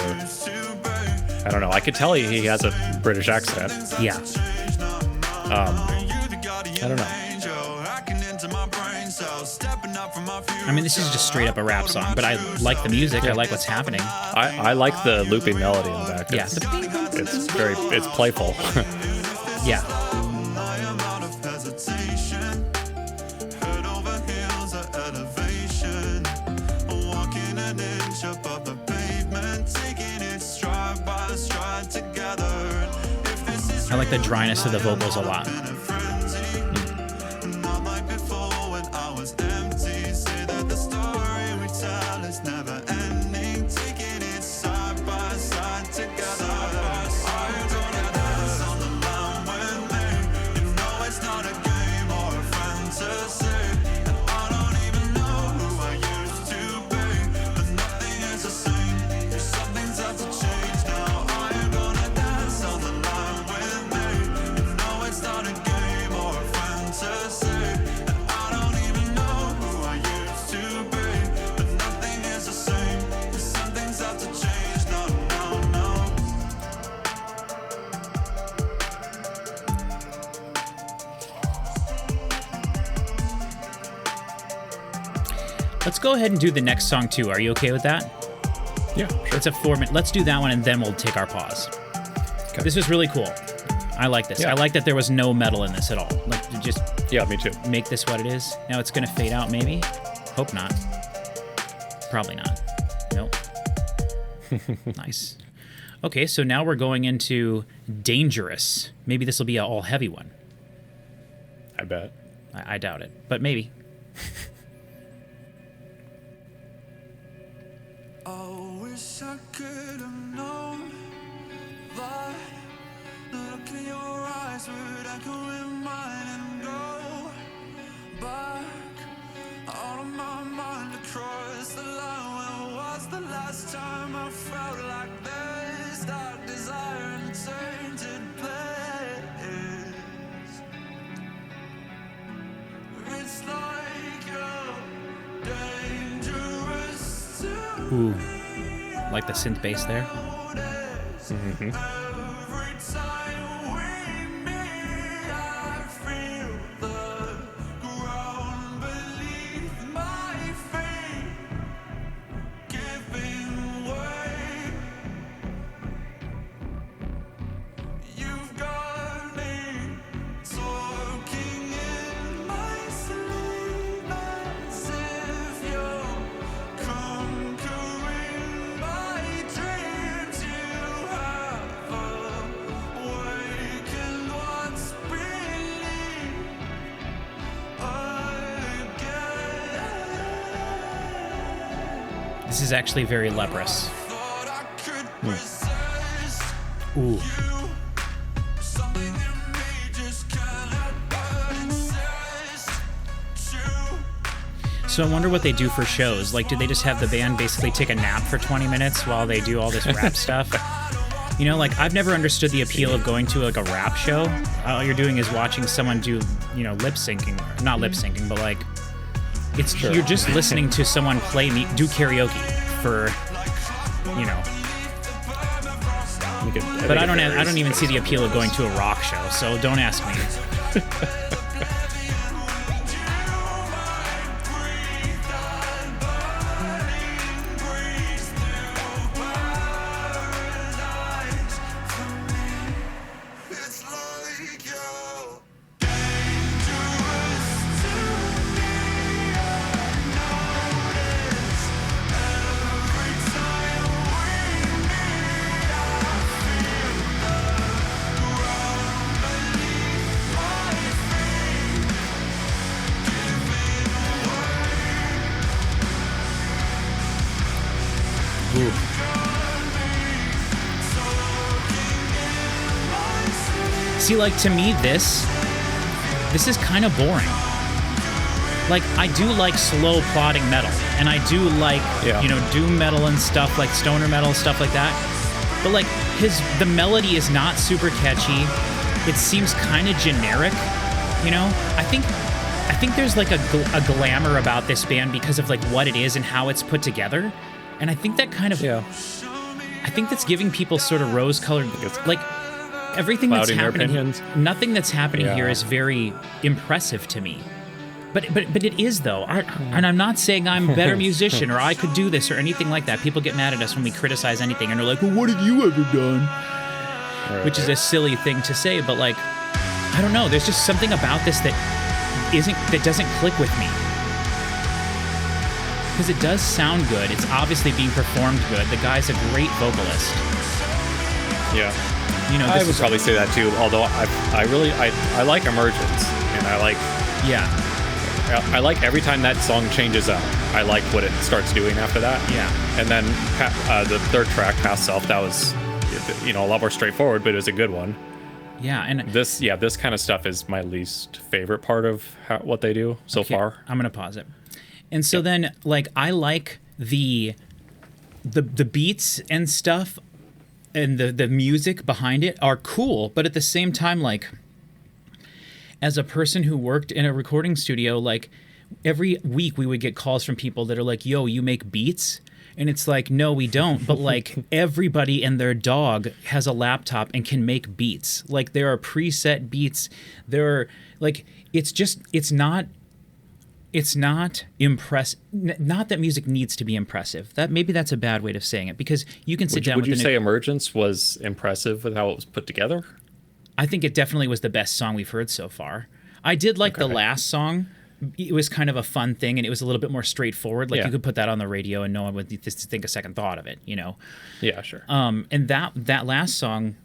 I don't know. I could tell he has a British accent. Yeah. I don't know. I mean, this is just straight up a rap song, but I like the music. I like what's happening. I like the looping melody in the back. Yeah. It's playful. Yeah. I am out of hesitation, head over heels at elevation, walking an inch above the pavement, taking it stride by stride together. If this is I like the dryness of the vocals a lot. in a frenzy, not like before when I was empty. Say that the story we tell is never ending, taking it side by side together. I'm gonna dance on the line with me. You know it's not a game or a fantasy, and I don't even know who I used to be. But nothing is the same. Some things have to change now. I'm gonna dance on the line with me. You know it's not a game or a fantasy, and I don't even know who I used to be. But nothing is the same. Some things have to change now, now, now. Let's go ahead and do the next song too. Are you okay with that? Yeah, sure. It's a 4-minute. Let's do that one and then we'll take our pause. Okay. This was really cool. I like this. Yeah. I like that there was no metal in this at all. Like to just Yeah, me too. make this what it is. Now it's gonna fade out maybe. Hope not. Probably not. Nope. Nice. Okay, so now we're going into Dangerous. Maybe this will be an all heavy one. I bet. I doubt it, but maybe. I wish I could have known that the look in your eyes would echo in mine and go back out of my mind across the line. When was the last time I felt like this? That desire and tainted place. It's like you're dangerous to Ooh. Like the synth bass there. every time we meet. I feel the ground beneath my feet giving way. You've got me talking in my sleep as if you're conquering my dreams. You have awakened what's beneath again. This is actually very leprous. Thought I could resist Ooh. you. Something in me just cannot exist. So I wonder what they do for shows. Like, do they just have the band basically take a nap for 20 minutes while they do all this rap stuff? You know, like, I've never understood the appeal of going to, like, a rap show. All you're doing is watching someone do, you know, lip syncing. Not lip syncing, but, like, it's you're just listening to someone do karaoke for, you know. But I don't even see the appeal of going to a rock show, so don't ask me. See, like, to me, this is kind of boring. Like, I do like slow plodding metal, and I do like, you know, doom metal and stuff, like stoner metal, stuff like that. But, like, the melody is not super catchy. It seems kind of generic, you know? I think there's, like, a glamour about this band because of, like, what it is and how it's put together. And I think that kind of... Yeah. I think that's giving people sort of rose-colored... Like... Everything that's happening, nothing that's happening here is very impressive to me. But it is, though. And I'm not saying I'm a better musician or I could do this or anything like that. People get mad at us when we criticize anything and they're like, well, what have you ever done? Right. Which is a silly thing to say, but, like, I don't know. There's just something about this that doesn't click with me. Because it does sound good. It's obviously being performed good. The guy's a great vocalist. Yeah. You know, I would probably say that too. Although I like Emergence, and I like every time that song changes up. I like what it starts doing after that. Yeah. And then the third track, Past Self, that was, you know, a lot more straightforward, but it was a good one. Yeah, and this kind of stuff is my least favorite part of what they do so far. I'm gonna pause it. And so then, like, I like the beats and stuff. And the music behind it are cool, but at the same time, like, as a person who worked in a recording studio, like, every week we would get calls from people that are like, yo, you make beats? And it's like, no, we don't. But, like, everybody and their dog has a laptop and can make beats. Like, there are preset beats. There are, like, it's not impressive. Not that music needs to be impressive. Maybe that's a bad way of saying it, because you can sit down. Would you say Emergence was impressive with how it was put together? I think it definitely was the best song we've heard so far. I did like the last song. It was kind of a fun thing, and it was a little bit more straightforward. Like, you could put that on the radio and no one would just think a second thought of it, you know? Yeah, sure. And that last song,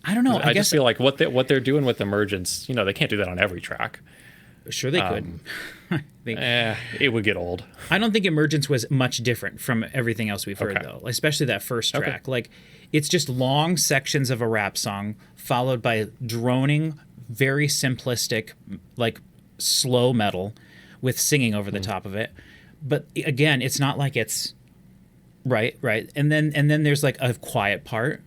I don't know. I just feel like what they're doing with Emergence, you know, they can't do that on every track. Sure they could. It would get old. I don't think Emergence was much different from everything else we've heard, though, especially that first track. Okay. Like, it's just long sections of a rap song followed by droning, very simplistic, like, slow metal with singing over the top of it. But, again, it's not like it's... Right. And then there's, like, a quiet part,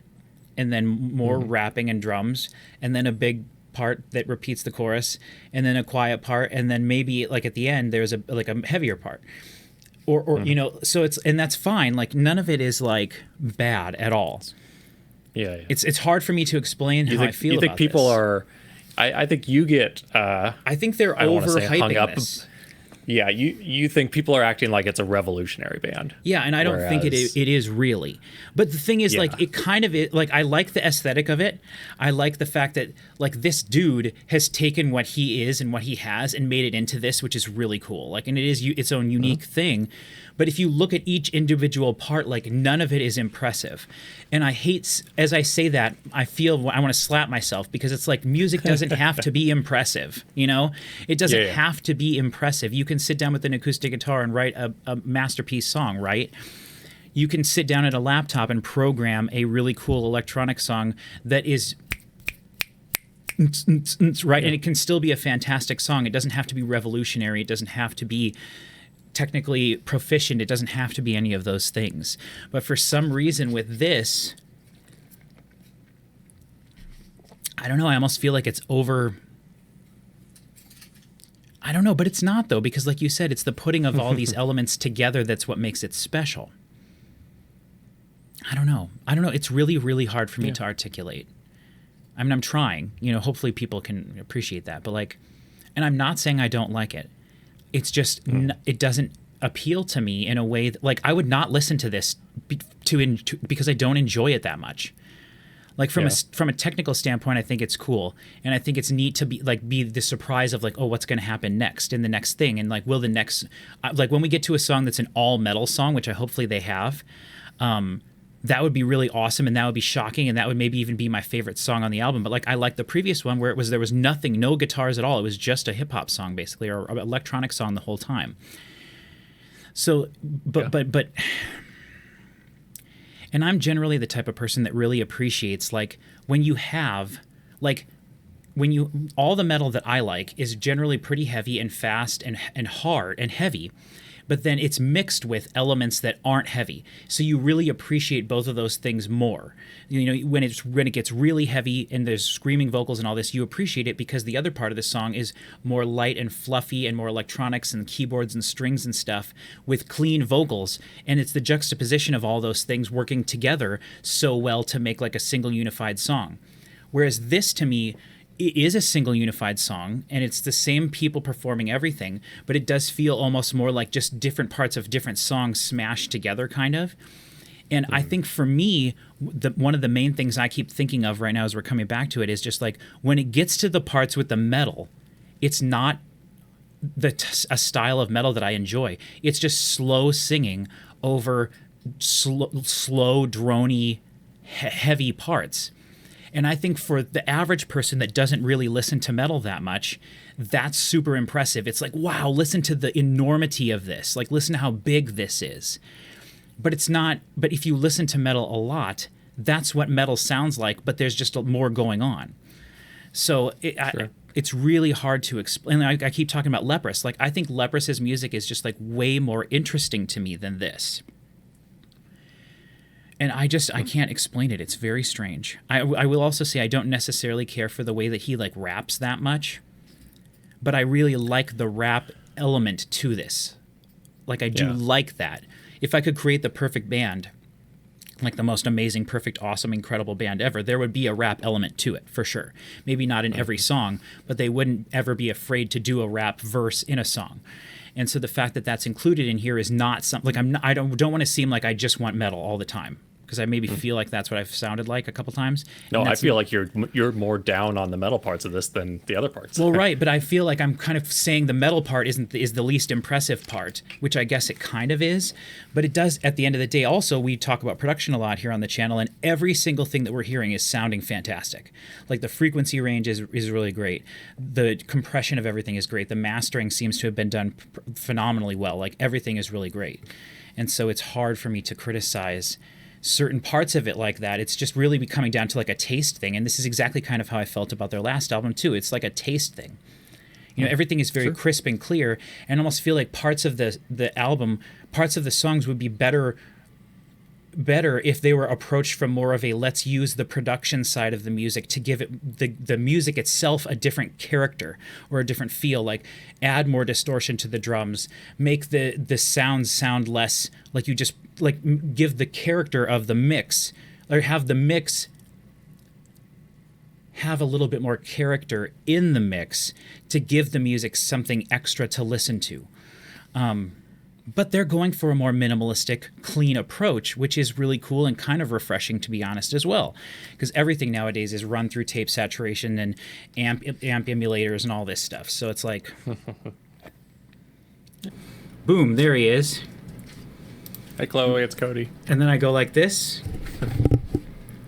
and then more rapping and drums, and then a big part that repeats the chorus, and then a quiet part, and then maybe, like, at the end there's a heavier part, or you know, so and that's fine. Like, none of it is, like, bad at all. Yeah. It's hard for me to explain how I feel about this. You think people are... I think you get... I think they're overhyping this. Yeah, you think people are acting like it's a revolutionary band. Yeah, and I don't think it is really. But the thing is, like, it kind of is, like, I like the aesthetic of it. I like the fact that, like, this dude has taken what he is and what he has and made it into this, which is really cool. Like, and it is its own unique thing. But if you look at each individual part, like, none of it is impressive. And I hate, as I say that, I feel I want to slap myself, because it's like, music doesn't have to be impressive, you know? It doesn't have to be impressive. You can sit down with an acoustic guitar and write a masterpiece song, right? You can sit down at a laptop and program a really cool electronic song that is right? And it can still be a fantastic song. It doesn't have to be revolutionary. It doesn't have to be technically proficient. It doesn't have to be any of those things. But for some reason with this, I don't know, I almost feel like it's over. I don't know, but it's not though, because like you said, it's the putting of all these elements together that's what makes it special. I don't know. It's really, really hard for me to articulate. I mean, I'm trying, hopefully people can appreciate that, but like, and I'm not saying I don't like it. It's just, it doesn't appeal to me in a way that, like, I would not listen to this because I don't enjoy it that much. Like from a technical standpoint, I think it's cool, and I think it's neat to be the surprise of like, oh, what's going to happen next in the next thing, and like, will the next like when we get to a song that's an all metal song, which I hopefully they have, that would be really awesome, and that would be shocking, and that would maybe even be my favorite song on the album. But like, I like the previous one where there was nothing, no guitars at all. It was just a hip hop song basically, or an electronic song the whole time. So, but. And I'm generally the type of person that really appreciates, like, when you have, like, all the metal that I like is generally pretty heavy and fast and hard and heavy, but then it's mixed with elements that aren't heavy. So you really appreciate both of those things more. When it gets really heavy and there's screaming vocals and all this, you appreciate it because the other part of the song is more light and fluffy and more electronics and keyboards and strings and stuff with clean vocals. And it's the juxtaposition of all those things working together so well to make like a single unified song. Whereas this, to me, it is a single unified song, and it's the same people performing everything, but it does feel almost more like just different parts of different songs smashed together, kind of. And I think for me, one of the main things I keep thinking of right now as we're coming back to it is just like, when it gets to the parts with the metal, it's not a style of metal that I enjoy. It's just slow singing over slow droney, heavy parts. And I think for the average person that doesn't really listen to metal that much, that's super impressive. It's like, wow, listen to the enormity of this. Like, listen to how big this is. But it's not. But if you listen to metal a lot, that's what metal sounds like, but there's just more going on. So it's really hard to explain. I keep talking about Leprous. Like, I think Leprous's music is just like way more interesting to me than this. And I can't explain it. It's very strange. I will also say I don't necessarily care for the way that he like raps that much, but I really like the rap element to this. Like, I do like that. If I could create the perfect band, like the most amazing, perfect, awesome, incredible band ever, there would be a rap element to it for sure. Maybe not in every song, but they wouldn't ever be afraid to do a rap verse in a song. And so the fact that that's included in here is not something like I don't want to seem like I just want metal all the time, because I maybe feel like that's what I've sounded like a couple times. No, I feel like you're more down on the metal parts of this than the other parts. Well, right, but I feel like I'm kind of saying the metal part is the least impressive part, which I guess it kind of is. But it does, at the end of the day, also, we talk about production a lot here on the channel, and every single thing that we're hearing is sounding fantastic. Like, the frequency range is really great. The compression of everything is great. The mastering seems to have been done phenomenally well. Like, everything is really great. And so it's hard for me to criticize certain parts of it like that. It's just really coming down to like a taste thing. And this is exactly kind of how I felt about their last album too. It's like a taste thing. Everything is very crisp and clear, and almost feel like parts of the album, parts of the songs would be better if they were approached from more of a, let's use the production side of the music to give it the music itself a different character or a different feel, like add more distortion to the drums, make the sounds sound less like you just like give the character of the mix, or have the mix have a little bit more character in the mix to give the music something extra to listen to. But they're going for a more minimalistic, clean approach, which is really cool and kind of refreshing, to be honest, as well. Because everything nowadays is run through tape saturation and amp emulators and all this stuff. So it's like, boom, there he is. Hey, Chloe, it's Cody. And then I go like this.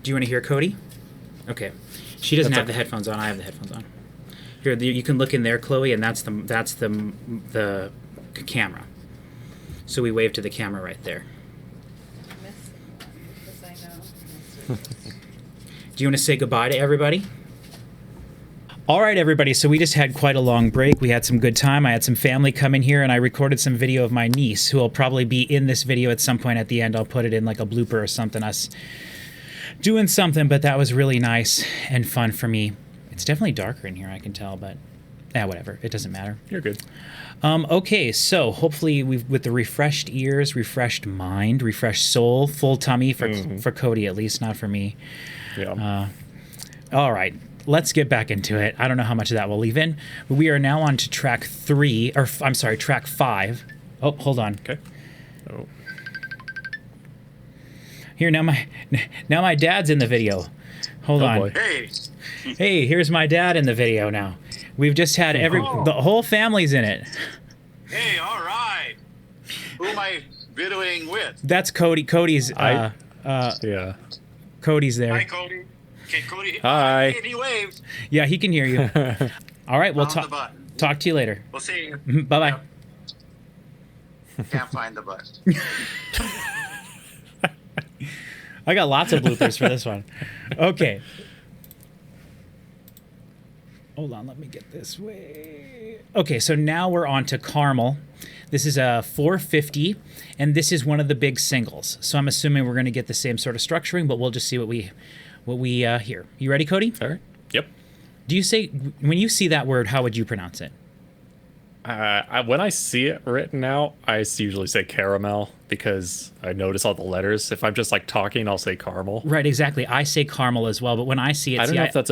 Do you want to hear Cody? Okay. She doesn't have the headphones on. I have the headphones on. Here, you can look in there, Chloe, and that's the camera. So we wave to the camera right there. Do you want to say goodbye to everybody? All right, everybody. So we just had quite a long break. We had some good time. I had some family come in here, and I recorded some video of my niece, who will probably be in this video at some point at the end. I'll put it in like a blooper or something, us doing something, but that was really nice and fun for me. It's definitely darker in here, I can tell, but whatever. It doesn't matter. You're good. Okay, so hopefully with the refreshed ears, refreshed mind, refreshed soul, full tummy for Cody at least, not for me. Yeah. All right, let's get back into it. I don't know how much of that we'll leave in. But we are now on to track 5. Oh, hold on. Okay. Oh. Here, now my dad's in the video. Hold on. Boy. Hey, here's my dad in the video now. We've just had the whole family's in it. Hey, all right. Who am I videoing with? That's Cody. Cody's Yeah. Cody's there. Hi, Cody. Okay, Cody. Hi. He waves. Yeah, he can hear you. All right, we'll Found the button. talk to you later. We'll see you. Bye-bye. Yep. Can't find the button. I got lots of bloopers for this one. Okay. Hold on, let me get this way. Okay, so now we're on to Caramel. This is a 450, and this is one of the big singles. So I'm assuming we're going to get the same sort of structuring, but we'll just see what we hear. You ready, Cody? All right. Yep. Do you say, when you see that word, how would you pronounce it? When I see it written out, I usually say caramel because I notice all the letters. If I'm just like talking, I'll say caramel. Right, exactly. I say caramel as well, but when I see it, I don't know if that's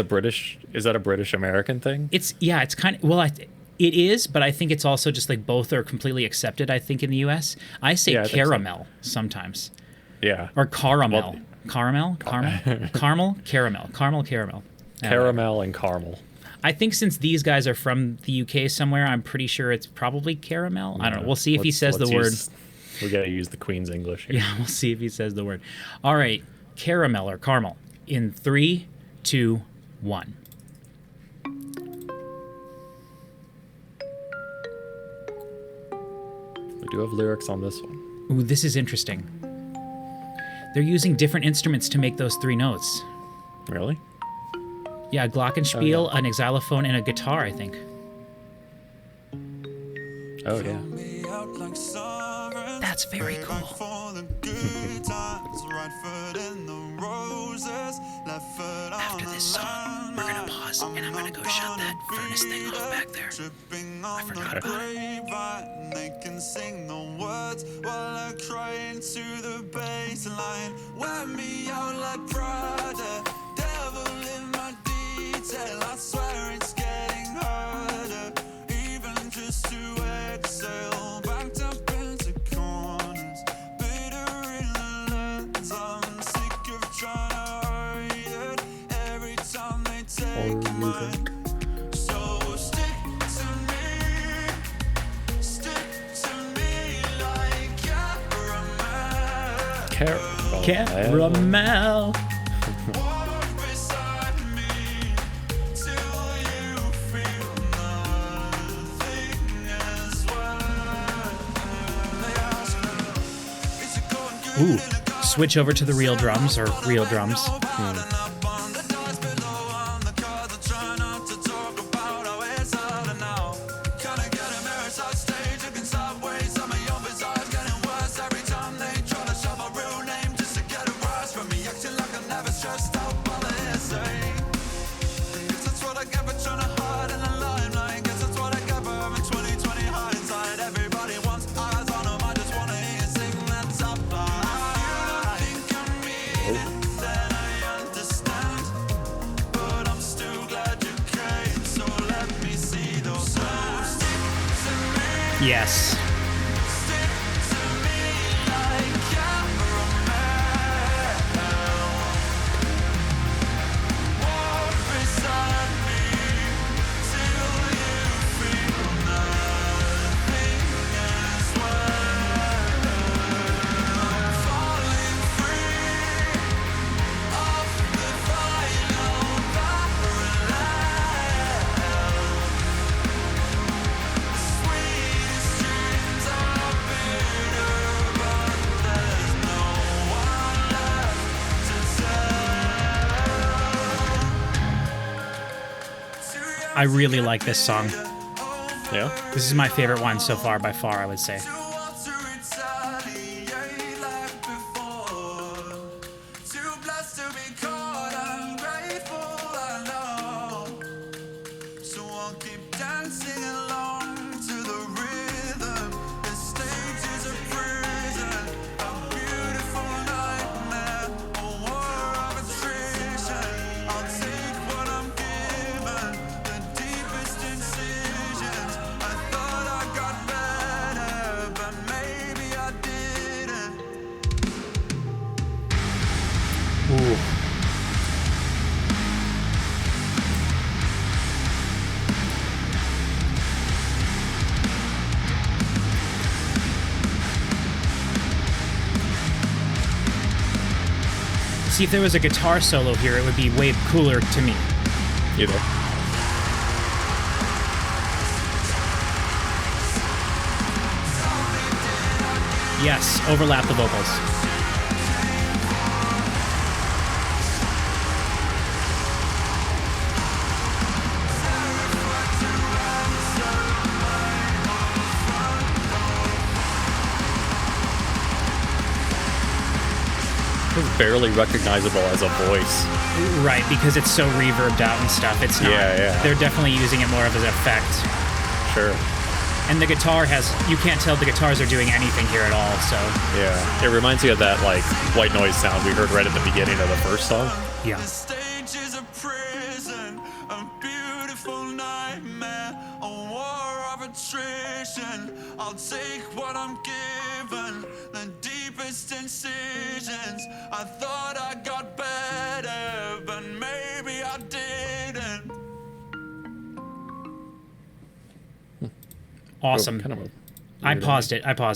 is that a British American thing? It's kind of, well, it is, but I think it's also just like both are completely accepted, I think, in the U.S. I say caramel sometimes. Yeah. Or caramel. Well, caramel? Caramel? Caramel. Caramel. Caramel and caramel. I think since these guys are from the UK somewhere, I'm pretty sure it's probably caramel. I don't know. We'll see if he says the word. We got to use the Queen's English here. Yeah, we'll see if he says the word. All right. Caramel or caramel. In 3, 2, 1. We do have lyrics on this one. Ooh, this is interesting. They're using different instruments to make those 3 notes. Really? Yeah, a glockenspiel, an xylophone, and a guitar, I think. Oh, yeah. That's very cool. After this song, we're going to pause, and I'm going to go shut that furnace thing off back there. I forgot about it. They can sing the words while I cry into the baseline. Wear me out like Prada, devil in my detail. I swear it's getting harder, even just to exhale. Backed up into corners, bitter in the lens. I'm sick of trying to hide it every time they take mine. So stick to me like caramel. Caramel. Walk beside me till you feel nothing as well. They ask me, is it going good? Ooh, switch over to the real drums, or real drums. Yes. I really like this song. Yeah. This is my favorite one so far, by far, I would say. See, if there was a guitar solo here, it would be way cooler to me. Either. Yes, overlap the vocals. It's barely recognizable as a voice. Right, because it's so reverbed out and stuff. It's not. Yeah. They're definitely using it more of as an effect. Sure. And the guitar has, you can't tell the guitars are doing anything here at all, so. Yeah. It reminds me of that, like, white noise sound we heard right at the beginning of the first song. Yeah. The stage is a prison, a beautiful nightmare, a war of attrition. I'll take what I'm given, the deepest incisions. I thought I got better, but maybe I didn't. Awesome. Kind of a I weird paused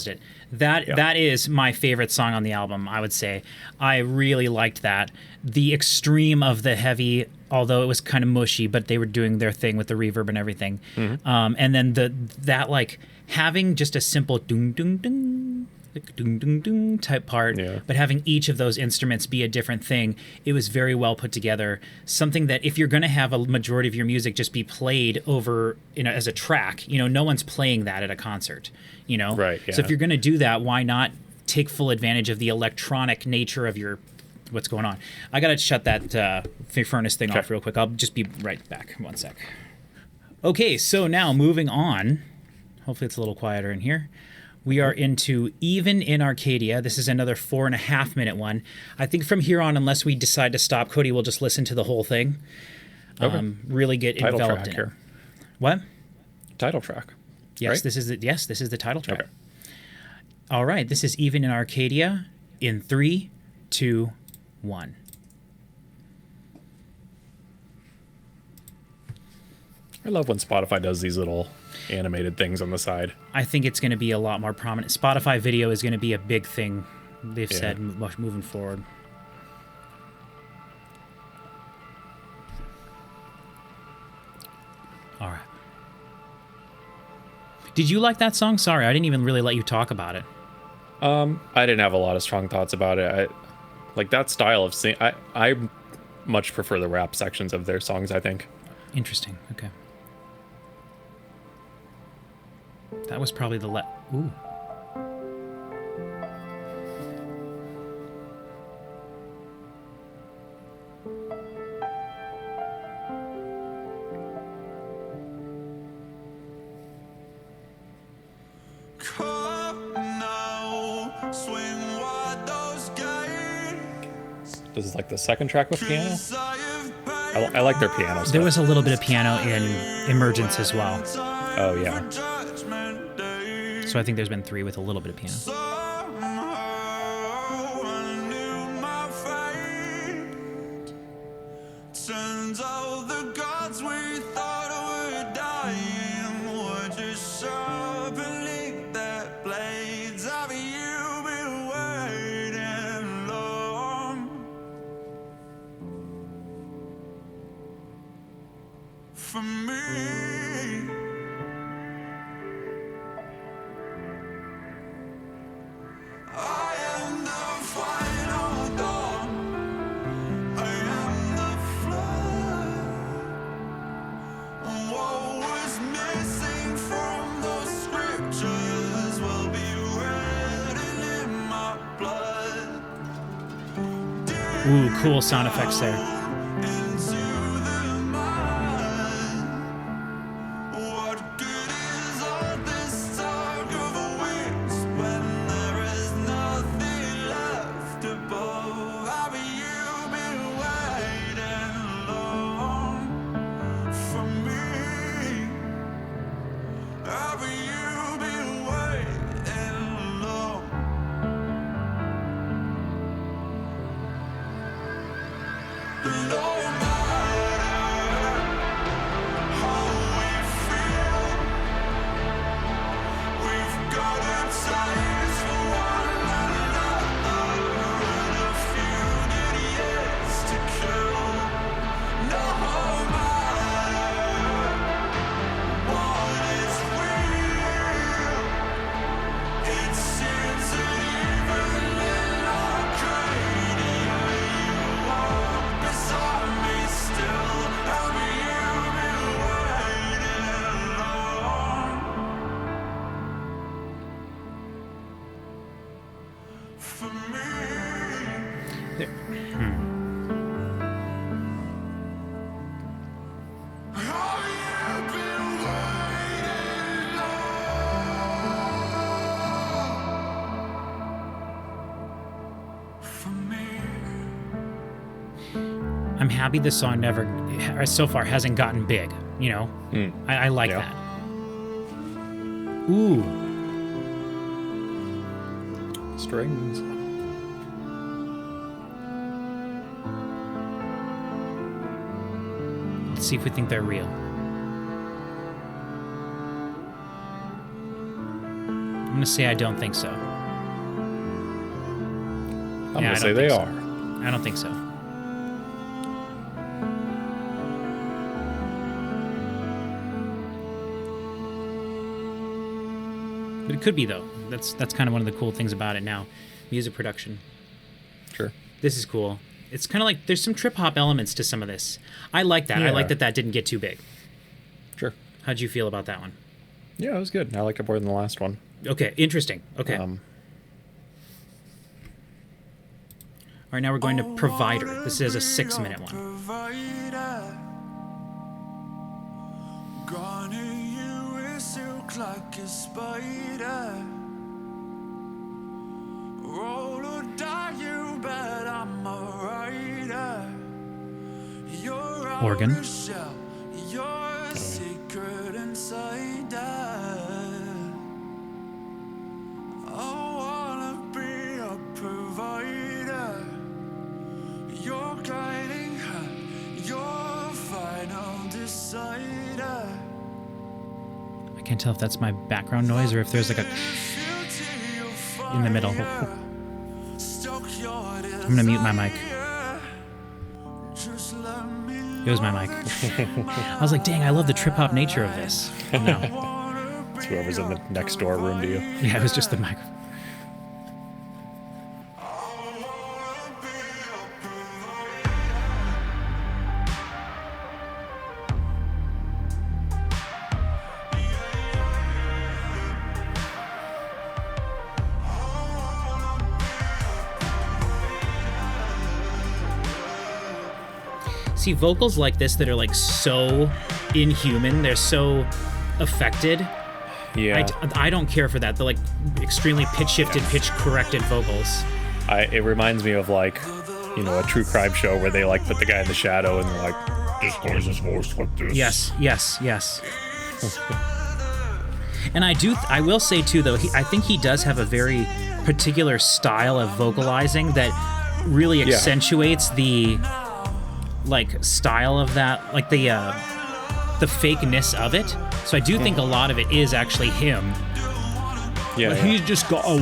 it. That is my favorite song on the album, I would say. I really liked that. The extreme of the heavy, although it was kind of mushy, but they were doing their thing with the reverb and everything. And then that like having just a simple ding ding ding, like ding ding ding type part, but having each of those instruments be a different thing. It was very well put together. Something that if you're going to have a majority of your music just be played over, as a track, no one's playing that at a concert, Right, yeah. So if you're going to do that, why not take full advantage of the electronic nature of what's going on? I got to shut that furnace thing off real quick. I'll just be right back. 1 sec. Okay, so now moving on. Hopefully it's a little quieter in here. We are into Even in Arcadia. This is another 4.5 minute one. I think from here on, unless we decide to stop, Cody will just listen to the whole thing. Okay. Really get Title enveloped track in here. it. What? Title track. Yes, right? this is the title track. Okay. All right, this is Even in Arcadia in 3, 2, 1. I love when Spotify does these little animated things on the side. I think it's going to be a lot more prominent. Spotify video is going to be a big thing, they've said, moving forward. All right. Did you like that song? Sorry, I didn't even really let you talk about it. I didn't have a lot of strong thoughts about it. I like that style of sing. I much prefer the rap sections of their songs, I think. Interesting. Okay. That was probably the ooh. Come now, swing wide those gates. This is like the second track with piano. I like their piano stuff. There was a little bit of piano in Emergence as well. Oh, yeah. So I think there's been 3 with a little bit of piano. Turns out the gods we thought were dying were just sharpening their blades. Have you been waiting long for me? I am the final dawn. I am the flood. Ooh, cool sound effects there. I'm happy this song never, so far, hasn't gotten big. You know, I like that. Ooh, Strings. let's see if we think they're real. I'm gonna say I don't think so. I'm gonna say they are. I don't think so. But it could be, though. That's kind of one of the cool things about it now. Music production. Sure. This is cool. It's kind of like there's some trip hop elements to some of this. I like that. Yeah. I like that didn't get too big. Sure. How'd you feel about that one? Yeah, it was good. I liked it more than the last one. Okay, interesting. Okay. All right, now we're going to Provider. This is a 6-minute one. Like a spider, roll or die, you bet I'm a rider. You're Organ. our shell, your secret inside. I wanna be a provider. Your guiding hand, your final decider. I can't tell if that's my background noise or if there's like a in the middle. I'm gonna mute my mic. It was my mic. I was like, dang, I love the trip hop nature of this. No. It's whoever's in the next door room to you. Yeah, it was just the mic. See, vocals like this that are like so inhuman, they're so affected. Yeah. I don't care for that. They're like extremely pitch shifted, pitch corrected vocals. It reminds me of like, you know, a true crime show where they like put the guy in the shadow and they're like, This guy's his voice like this. Yes. And I will say too, though, I think he does have a very particular style of vocalizing that really accentuates the like style of that, like the fakeness of it. So I do think a lot of it is actually him. yeah. He's just got a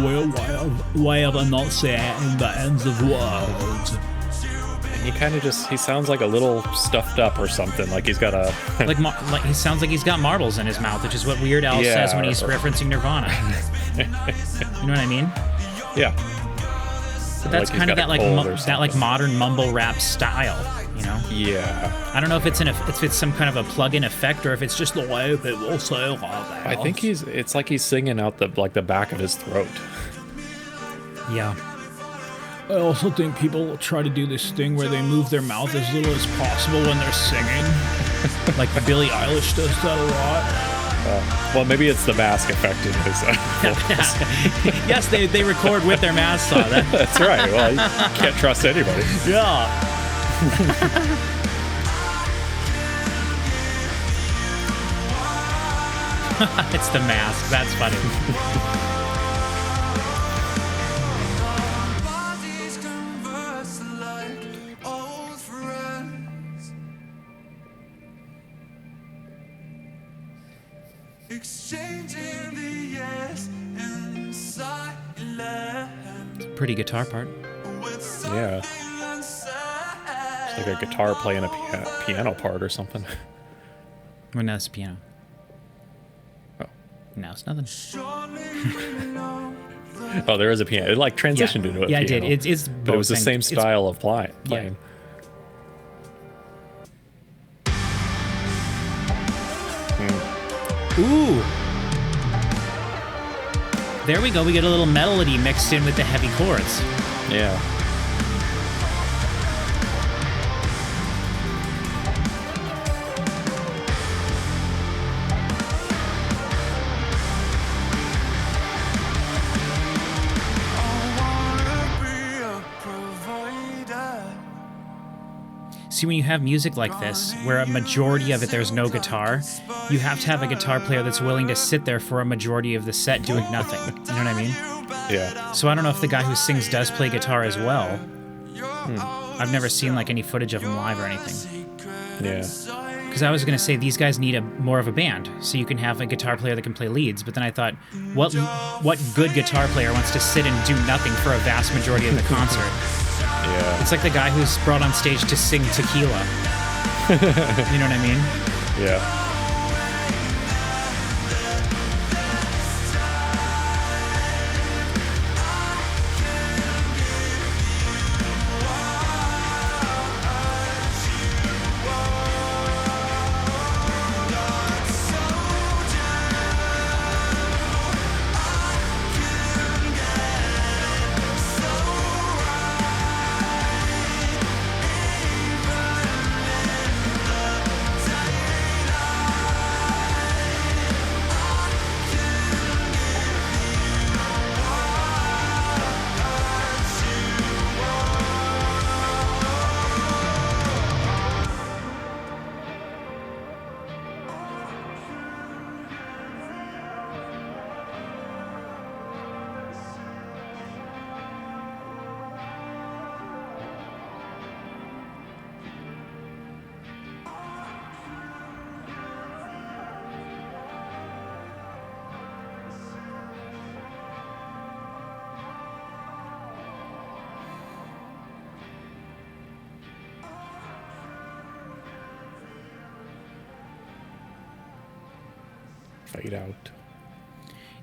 way of enunciating the ends of words. And he kind of he sounds like a little stuffed up or something. Like he's got a like he sounds like he's got marbles in his mouth, which is what Weird Al says when he's referencing Nirvana. You know what I mean? Yeah. But that's like kind of that that modern mumble rap style, you know? Yeah. I don't know if it's some kind of a plug-in effect or if it's just the way people say that. I think it's like he's singing out the back of his throat. Yeah. I also think people try to do this thing where they move their mouth as little as possible when they're singing. Like Billie Eilish does that a lot. Well, maybe it's the mask effect in his vocals. Yes, they record with their masks on. That's right. Well, you can't trust anybody. Yeah. It's the mask. That's funny. Bodies converse like old friends, exchanging the yes and silence. Pretty guitar part. Yeah. It's like a guitar playing a piano part or something. Well, no, it's a piano. Oh. No, it's nothing. Oh, there is a piano. It like transitioned into a piano. Yeah, it did. It's but it was the same style of playing. Yeah. Ooh. There we go. We get a little melody mixed in with the heavy chords. Yeah. See, when you have music like this, where a majority of it there's no guitar, you have to have a guitar player that's willing to sit there for a majority of the set doing nothing. You know what I mean? Yeah. So I don't know if the guy who sings does play guitar as well. I've never seen like any footage of him live or anything. Yeah. Because I was going to say these guys need more of a band, so you can have a guitar player that can play leads. But then I thought, what good guitar player wants to sit and do nothing for a vast majority of the concert? Yeah. It's like the guy who's brought on stage to sing Tequila. You know what I mean? Yeah. Fade out.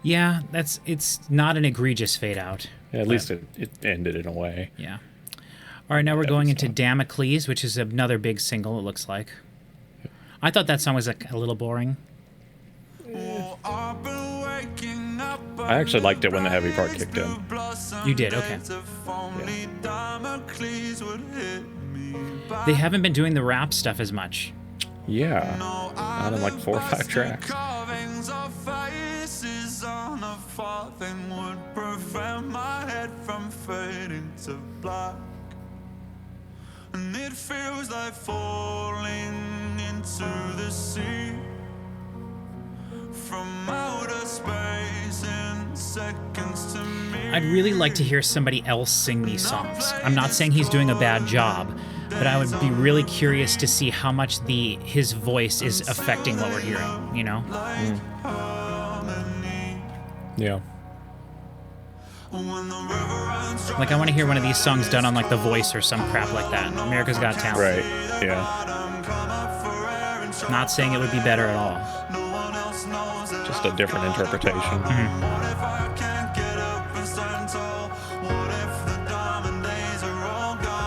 Yeah, it's not an egregious fade out. Yeah, at least it ended in a way. Yeah. All right, now we're going into so. Damocles, which is another big single, it looks like. I thought that song was a little boring. I actually liked it when the heavy part kicked in. You did, okay. Yeah. They haven't been doing the rap stuff as much. Yeah. Not in like 4 or 5 tracks. Would prevent my head from fading to black, and it feels like falling into the sea from outer space in seconds to me. I'd really like to hear somebody else sing these songs. I'm not saying he's doing a bad job, but I would be really curious to see how much his voice is affecting what we're hearing, you know? Yeah. Like, I want to hear one of these songs done on, like, The Voice or some crap like that. America's Got Talent. Right. Yeah. Not saying it would be better at all. Just a different interpretation.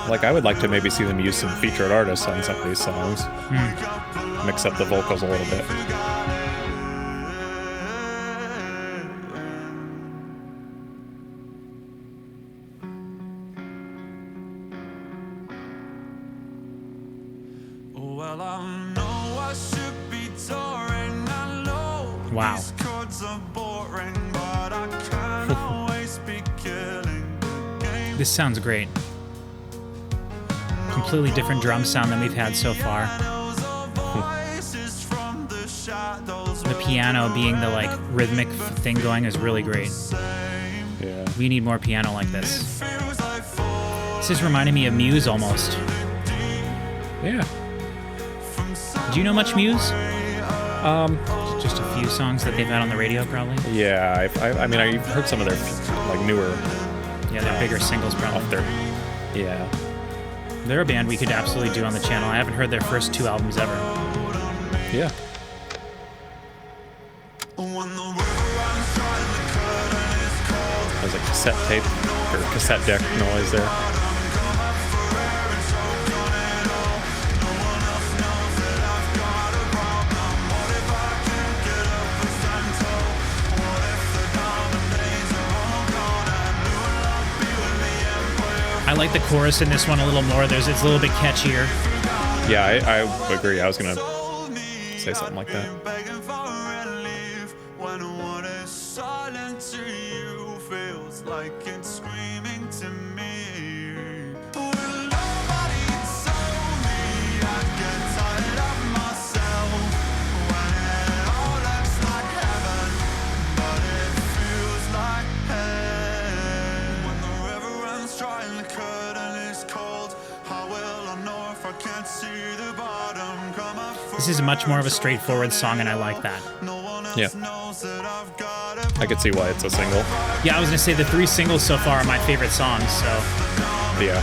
Like, I would like to maybe see them use some featured artists on some of these songs. Mix up the vocals a little bit. Well, I know I should be touring. I know Wow. these chords are boring, but I can't always be killing the game. This sounds great. Completely different drum sound than we've had so far. The piano being the like rhythmic thing going is really great. Yeah. We need more piano like this. This is reminding me of Muse almost. Yeah. Do you know much Muse? Just a few songs that they've had on the radio, probably. Yeah. I mean, I've heard some of their like newer Yeah, their bigger singles, probably. off their. Yeah. They're a band we could absolutely do on the channel. I haven't heard their first 2 albums ever. Yeah. There's a cassette tape or cassette deck noise there. I like the chorus in this one a little more. It's a little bit catchier. Yeah, I agree. I was gonna say something like that. This is much more of a straightforward song, and I like that. Yeah. I could see why it's a single. Yeah, I was gonna say the 3 singles so far are my favorite songs, so Yeah.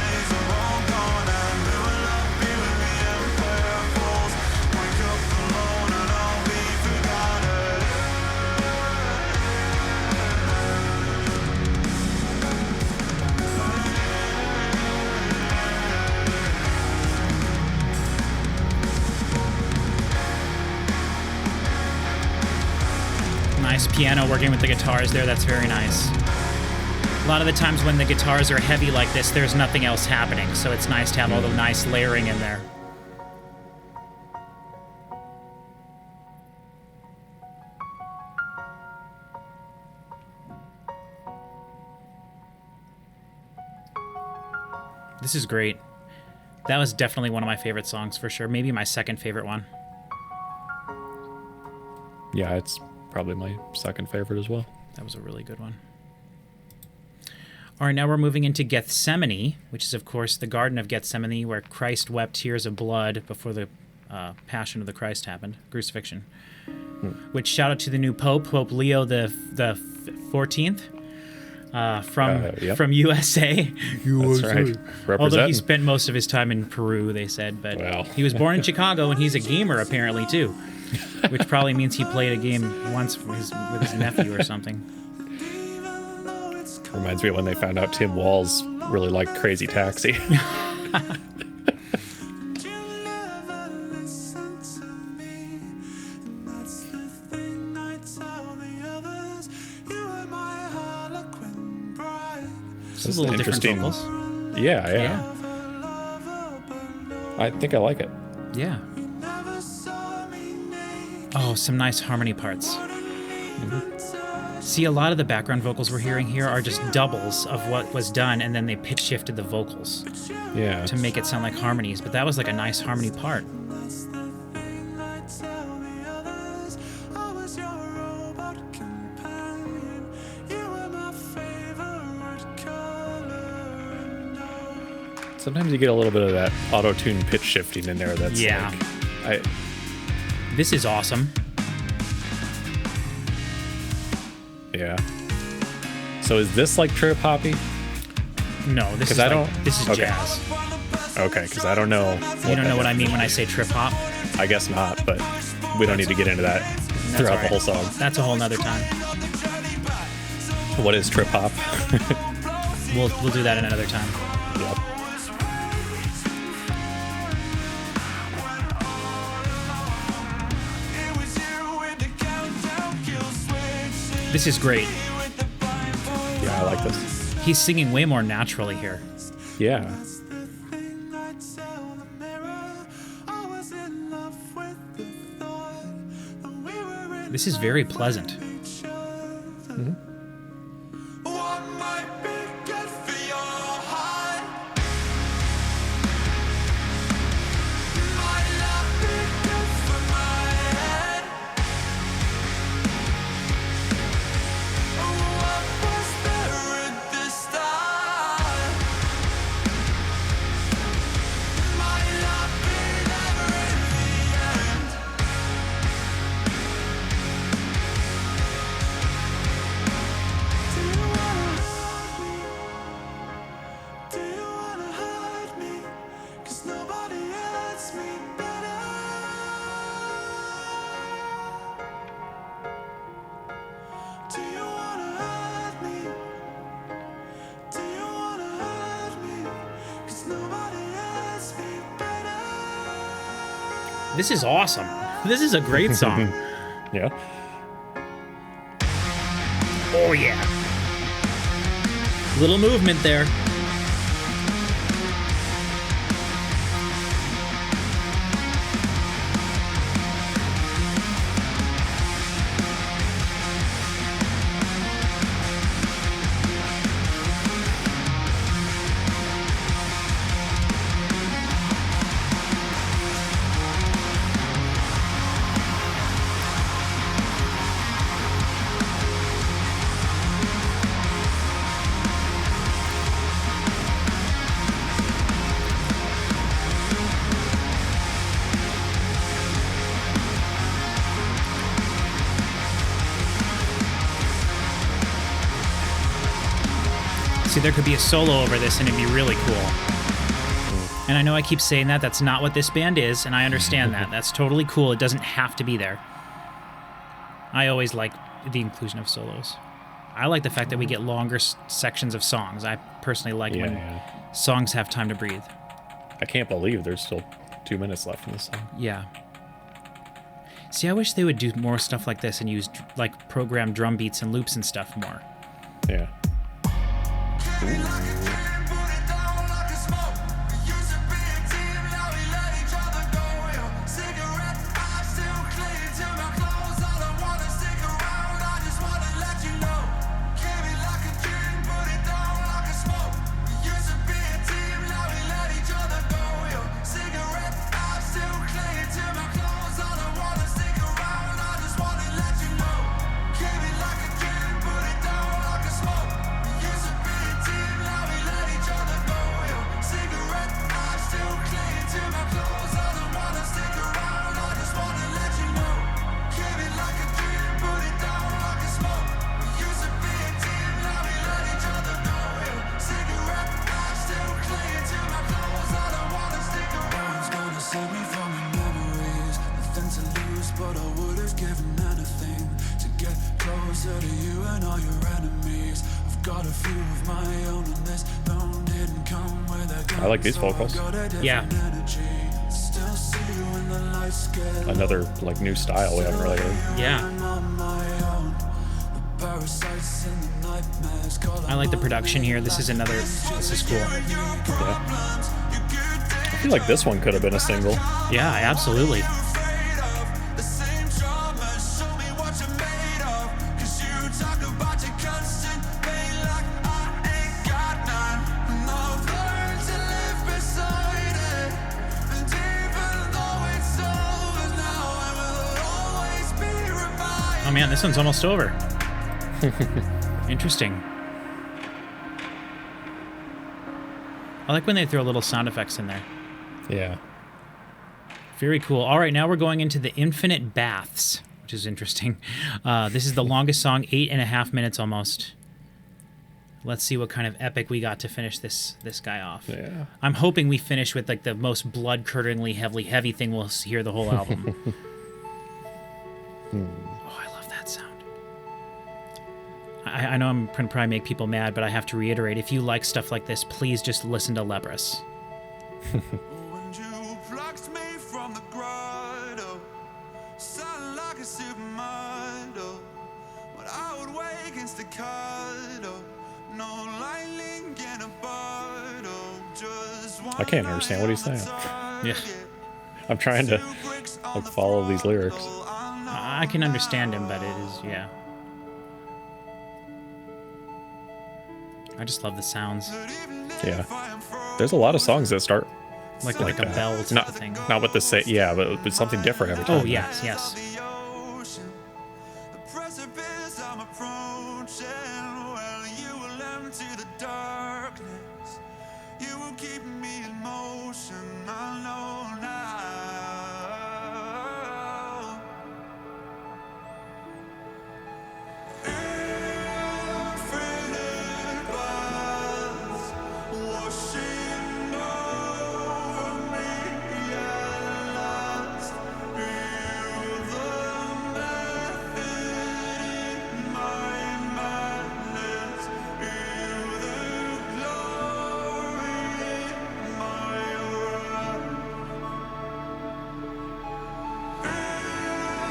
nice piano working with the guitars there. That's very nice. A lot of the times when the guitars are heavy like this, there's nothing else happening, so it's nice to have all the nice layering in there. This is great. That was definitely one of my favorite songs for sure. Maybe my second favorite one. Yeah, it's probably my second favorite as well. That was a really good one. All right, now we're moving into Gethsemane, which is, of course, the Garden of Gethsemane, where Christ wept tears of blood before the Passion of the Christ happened, crucifixion. Which, shout out to the new Pope, Pope Leo the 14th, from USA. That's right. Although he spent most of his time in Peru, they said, but Well. he was born in Chicago, and he's a gamer apparently too, which probably means he played a game once with his nephew or something. Reminds me of when they found out Tim Walz really liked Crazy Taxi. This is a little different interesting. vocals. Yeah. I think I like it. Yeah. Oh, some nice harmony parts. See, a lot of the background vocals we're hearing here are just doubles of what was done, and then they pitch shifted the vocals Yeah. to make it sound like harmonies. But that was like a nice harmony part. Sometimes you get a little bit of that auto-tune pitch shifting in there. That's Yeah. like, This is awesome. yeah. So is this like trip hoppy? No, this is I like, don't- this is okay. jazz. Okay, because I don't know. You don't know what I mean when I say trip hop? I guess not, but we don't need to get into that That's throughout all the whole right. song. That's a whole nother time. What is trip hop? We'll do that another time. Yep. This is great. Yeah, I like this. He's singing way more naturally here. Yeah. This is very pleasant. What might be good for your heart might not be good for my head. What was there at the start might not be there in the end. Do you wanna hurt me? Do you wanna hurt me? 'Cause nobody hurts me better. Do you wanna hurt me? Do you wanna hurt me? 'Cause nobody hurts me better. This is awesome. This is a great song. Yeah. Oh, yeah. Little movement there. See, there could be a solo over this and it'd be really cool. And I know I keep saying that. That's not what this band is, and I understand that. That's totally cool. It doesn't have to be there. I always like the inclusion of solos. I like the fact that we get longer sections of songs. I personally like when songs have time to breathe. I can't believe there's still 2 minutes left in this song. Yeah. See, I wish they would do more stuff like this and use like programmed drum beats and loops and stuff more. Yeah. I like these vocals. Yeah. Another like new style we haven't really heard. Yeah. I like the production here. This is cool. Yeah. I feel like this one could have been a single. Yeah, absolutely. Oh man, this one's almost over. Interesting. I like when they throw little sound effects in there. Yeah. Very cool. All right, now we're going into the Infinite Baths, which is interesting. This is the longest song, 8.5 minutes almost. Let's see what kind of epic we got to finish this guy off. Yeah. I'm hoping we finish with like the most blood-curdlingly heavy thing we'll hear the whole album. Oh, I love that sound. I know I'm going to probably make people mad, but I have to reiterate, if you like stuff like this, please just listen to Leprous. When you plucked me from the grotto, sounded like a supermodel. When I would wake in staccato, no lightning in a bottle, just one I can't understand what he's saying. Yeah. I'm trying to like follow these lyrics. I can understand him, but it is, yeah. I just love the sounds. Yeah. There's a lot of songs that start Like a bell type not, of thing. Not with the same, yeah, but with something different every time. Oh, yes, yes. The ocean, the precipice I'm approaching. Well, you will empty the darkness. You will keep me in motion. I know now. Infinite buzz washing over me at last. Feel the method in my madness. Feel the glory in my wrath.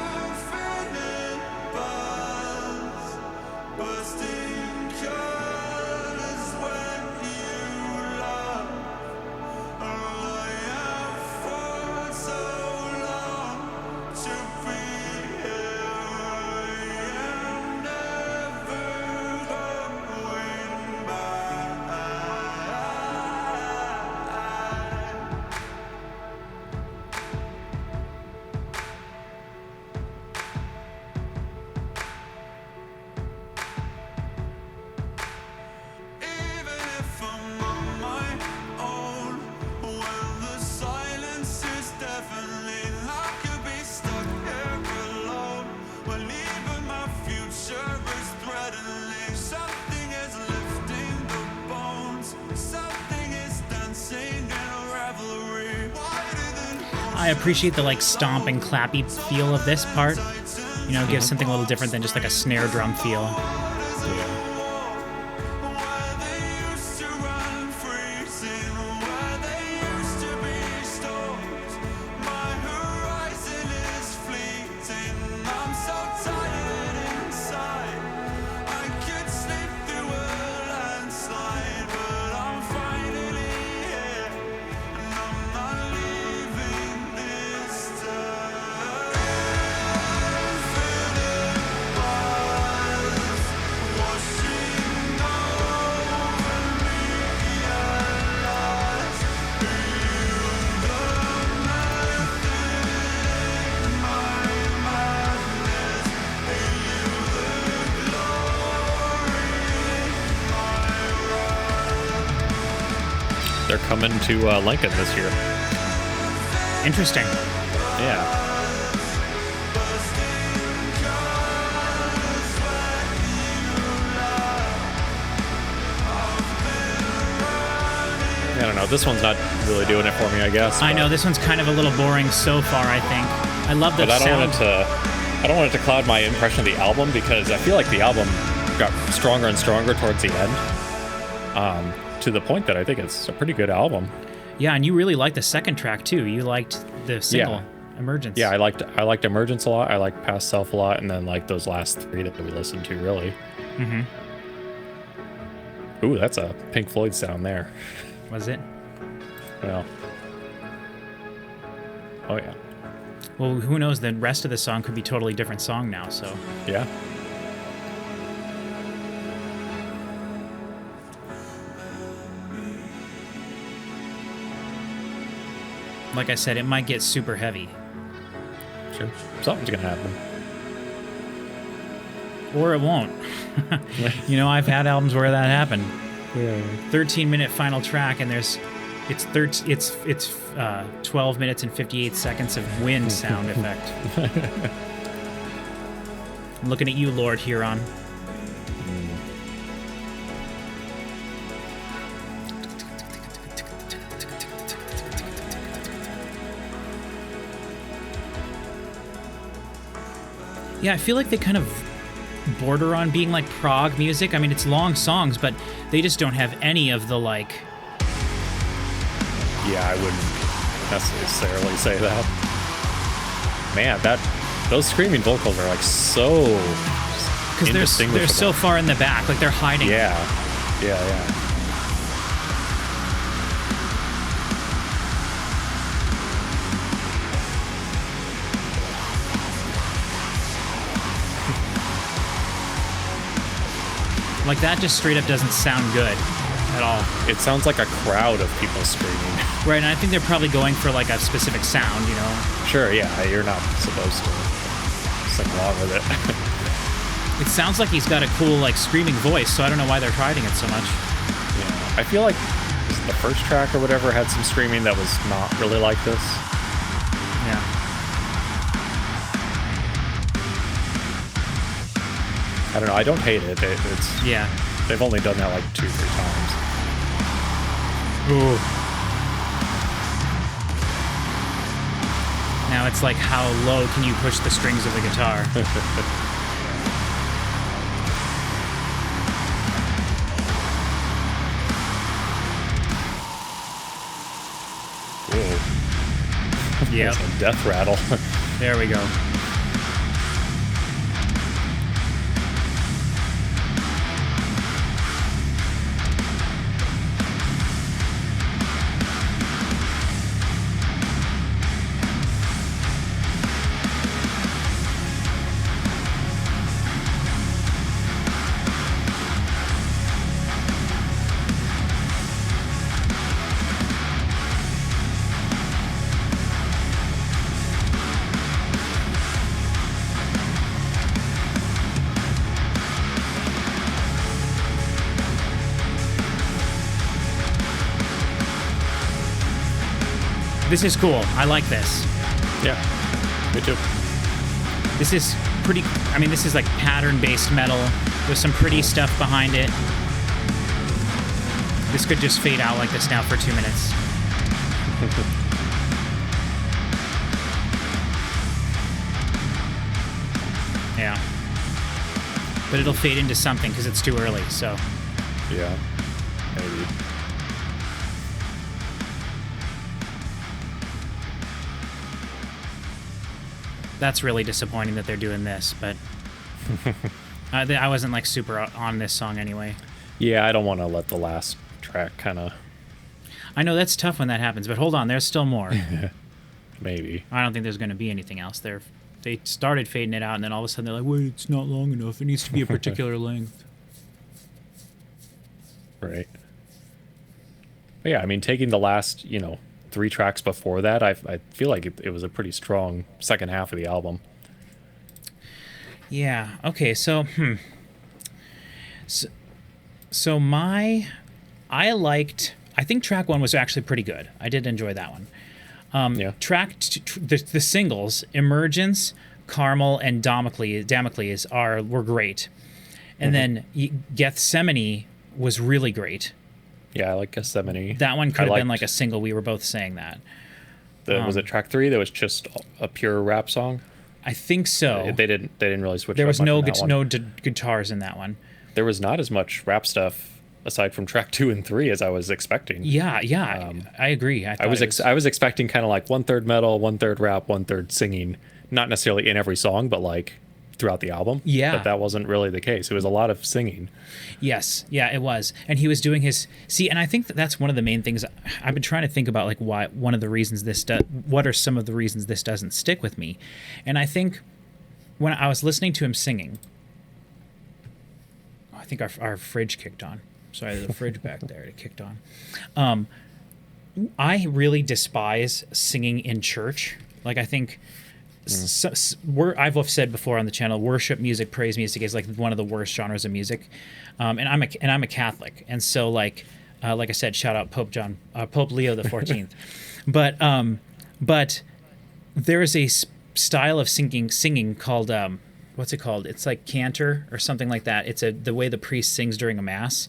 Infinite buzz, bursting colors when you love. I have fought so long to be here. I am never going back. Even if I'm on my own, when the silence is deafening, I could be stuck here alone. Well, even my future is threatening. Something is lifting the bones. Something is dancing in a revelry. Wider than I appreciate the like stomp and clappy feel of this part. You know, it gives something a little different than just like a snare drum feel. where they used to run freezing, where they used to be storms. My horizon is fleeting. I'm so tired inside. I could sleep through a landslide, but I'm finally here, and I'm not leaving this time. Infinite buzz washing over me at last. Feel the method in my madness. Feel the glory in my wrath. They're coming to Lincoln this year. Interesting. Yeah. I don't know. This one's not really doing it for me, I guess. I but- know this one's kind of a little boring so far. I think I love the But I don't sound. want it to. I don't want it to cloud my impression of the album because I feel like the album got stronger and stronger towards the end. To the point that I think it's a pretty good album. Yeah, and you really liked the second track too. You liked the single Emergence. Yeah, I liked Emergence a lot. I liked Past Self a lot, and then like those last three that we listened to, really. Mm-hmm. Ooh, that's a Pink Floyd sound there. Was it? Well. Oh yeah. Well, who knows? The rest of the song could be totally different song now. So Yeah. like I said, it might get super heavy, Sure. Something's gonna happen. or it won't. You know, I've had albums where that happened. Yeah. 13-minute final track, and it's 12 minutes and 58 seconds of wind sound effect. I'm looking at you, Lord Huron. Yeah, I feel like they kind of border on being like prog music. I mean, it's long songs, but they just don't have any of the like. Yeah, I wouldn't necessarily say that. Man, those screaming vocals are like so Because they're so far in the back, like they're hiding. Yeah. Like, that just straight up doesn't sound good at all. It sounds like a crowd of people screaming. Right, and I think they're probably going for, like, a specific sound, you know? Sure, yeah, you're not supposed to sing along with it. It sounds like he's got a cool, like, screaming voice, so I don't know why they're hiding it so much. Yeah, I feel like the first track or whatever had some screaming that was not really like this. Yeah. I don't know. I don't hate it. Yeah. They've only done that like 2-3 times. Ooh. Now it's like, how low can you push the strings of the guitar? Whoa. Yeah. That's a death rattle. There we go. This is cool. I like this. Yeah, me too. This is pretty, I mean, this is like pattern-based metal. There's some pretty stuff behind it. This could just fade out like this now for 2 minutes. Yeah. But it'll fade into something because it's too early, so. Yeah, maybe. That's really disappointing that they're doing this, but I wasn't like super on this song anyway. Yeah, I don't want to let the last track kind of... I know that's tough when that happens, but hold on, there's still more. Maybe. I don't think there's going to be anything else. They started fading it out, and then all of a sudden they're like, wait, it's not long enough. It needs to be a particular length. Right. But yeah, I mean, taking the last, 3 tracks before that, I feel like it was a pretty strong second half of the album. Yeah. Okay. So, I think track 1 was actually pretty good. I did enjoy that one. Yeah. The singles, Emergence, Carmel, and Damocles were great. And then Gethsemane was really great. Yeah, I like Gethsemane. That one could have been like a single. We were both saying that. Was it track 3 that was just a pure rap song? I think so. They didn't really switch. There was no guitars in that one. There was not as much rap stuff aside from track 2 and 3 as I was expecting. Yeah, I agree. I was expecting kind of like 1/3 metal, 1/3 rap, 1/3 singing. Not necessarily in every song, but like throughout the album. Yeah. But that wasn't really the case. It was a lot of singing. Yes. Yeah, it was. And he was doing his... See, and I think that's one of the main things... I've been trying to think about, like, what are some of the reasons this doesn't stick with me? And I think when I was listening to him singing... I think our fridge kicked on. Sorry, there's a fridge back there. It kicked on. I really despise singing in church. Like, I think... I've said before on the channel, worship music, praise music is like one of the worst genres of music, and I'm a Catholic, and so like I said, shout out Pope Leo the 14th, but there is a style of singing called what's it called? It's like cantor or something like that. It's the way the priest sings during a mass,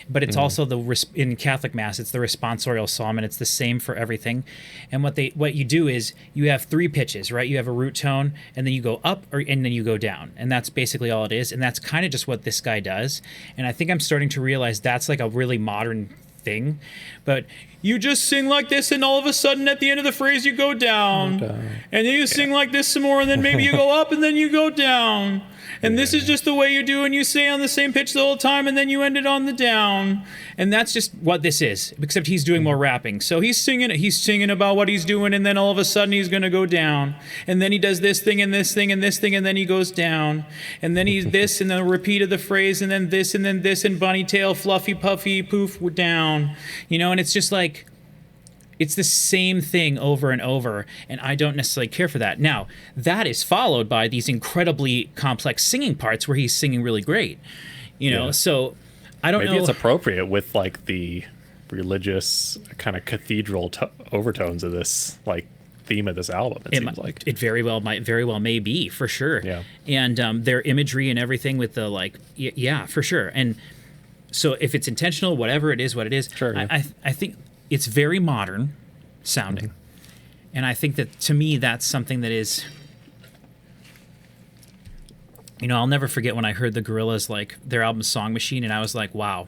but it's also in Catholic mass. It's the responsorial psalm, and it's the same for everything. And what you do is you have 3 pitches, right? You have a root tone, and then you go up, and then you go down, and that's basically all it is. And that's kind of just what this guy does. And I think I'm starting to realize that's like a really modern thing, but you just sing like this, and all of a sudden at the end of the phrase you go down, and then you sing like this some more, and then maybe you go up, and then you go down, And this is just the way you do, and you stay on the same pitch the whole time, and then you end it on the down. And that's just what this is, except he's doing more rapping. So he's singing about what he's doing, and then all of a sudden he's going to go down. And then he does this thing, and this thing, and this thing, and then he goes down. And then he's this, and then a repeat of the phrase, and then this, and bunny tail, fluffy, puffy, poof, down. You know, and it's just like... It's the same thing over and over, and I don't necessarily care for that. Now, that is followed by these incredibly complex singing parts where he's singing really great, you know? So I don't know. Maybe it's appropriate with, like, the religious kind of cathedral overtones of this, like, theme of this album, it seems like. It very well may be, for sure. Yeah. And their imagery and everything with the, like, yeah, for sure. And so if it's intentional, whatever it is, what it is, sure, yeah. I think... It's very modern sounding. And I think that, to me, that's something that is... You know, I'll never forget when I heard the Gorillaz, like, their album Song Machine, and I was like, wow.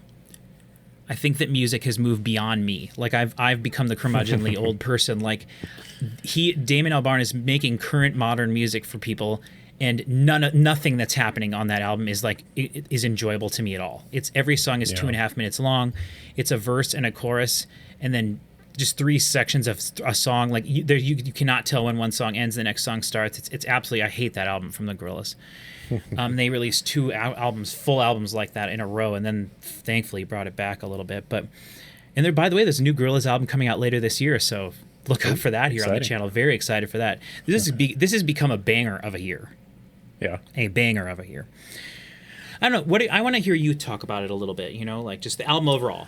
I think that music has moved beyond me. Like, I've become the curmudgeonly old person. Like, Damon Albarn is making current modern music for people, and nothing that's happening on that album is like is enjoyable to me at all. It's every song is 2.5 minutes long. It's a verse and a chorus, and then just 3 sections of a song. Like you cannot tell when one song ends, the next song starts. It's absolutely, I hate that album from the Gorillaz. They released 2 albums, full albums like that in a row, and then thankfully brought it back a little bit. But by the way, there's a new Gorillaz album coming out later this year, so look out for that here on the channel. Very excited for that. This has become a banger of a year. Yeah. A banger of a year. I don't know. I want to hear you talk about it a little bit, you know, like just the album overall.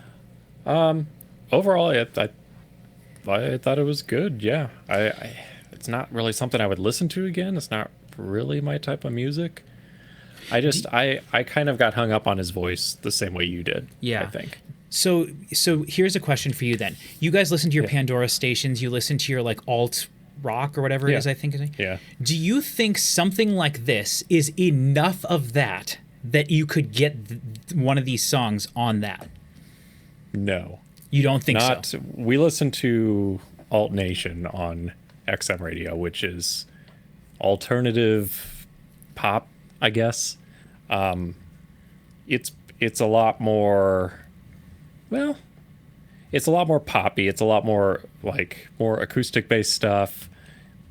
Overall, I thought it was good, yeah. It's not really something I would listen to again. It's not really my type of music. I kind of got hung up on his voice the same way you did, yeah. I think. So here's a question for you then. You guys listen to your Pandora stations, you listen to your like alt rock or whatever it is, I think. Yeah. Do you think something like this is enough of that you could get one of these songs on that? No. You don't think so? We listen to Alt Nation on XM radio, which is alternative pop, I guess. It's a lot more, well, it's a lot more poppy. It's a lot more like more acoustic based stuff.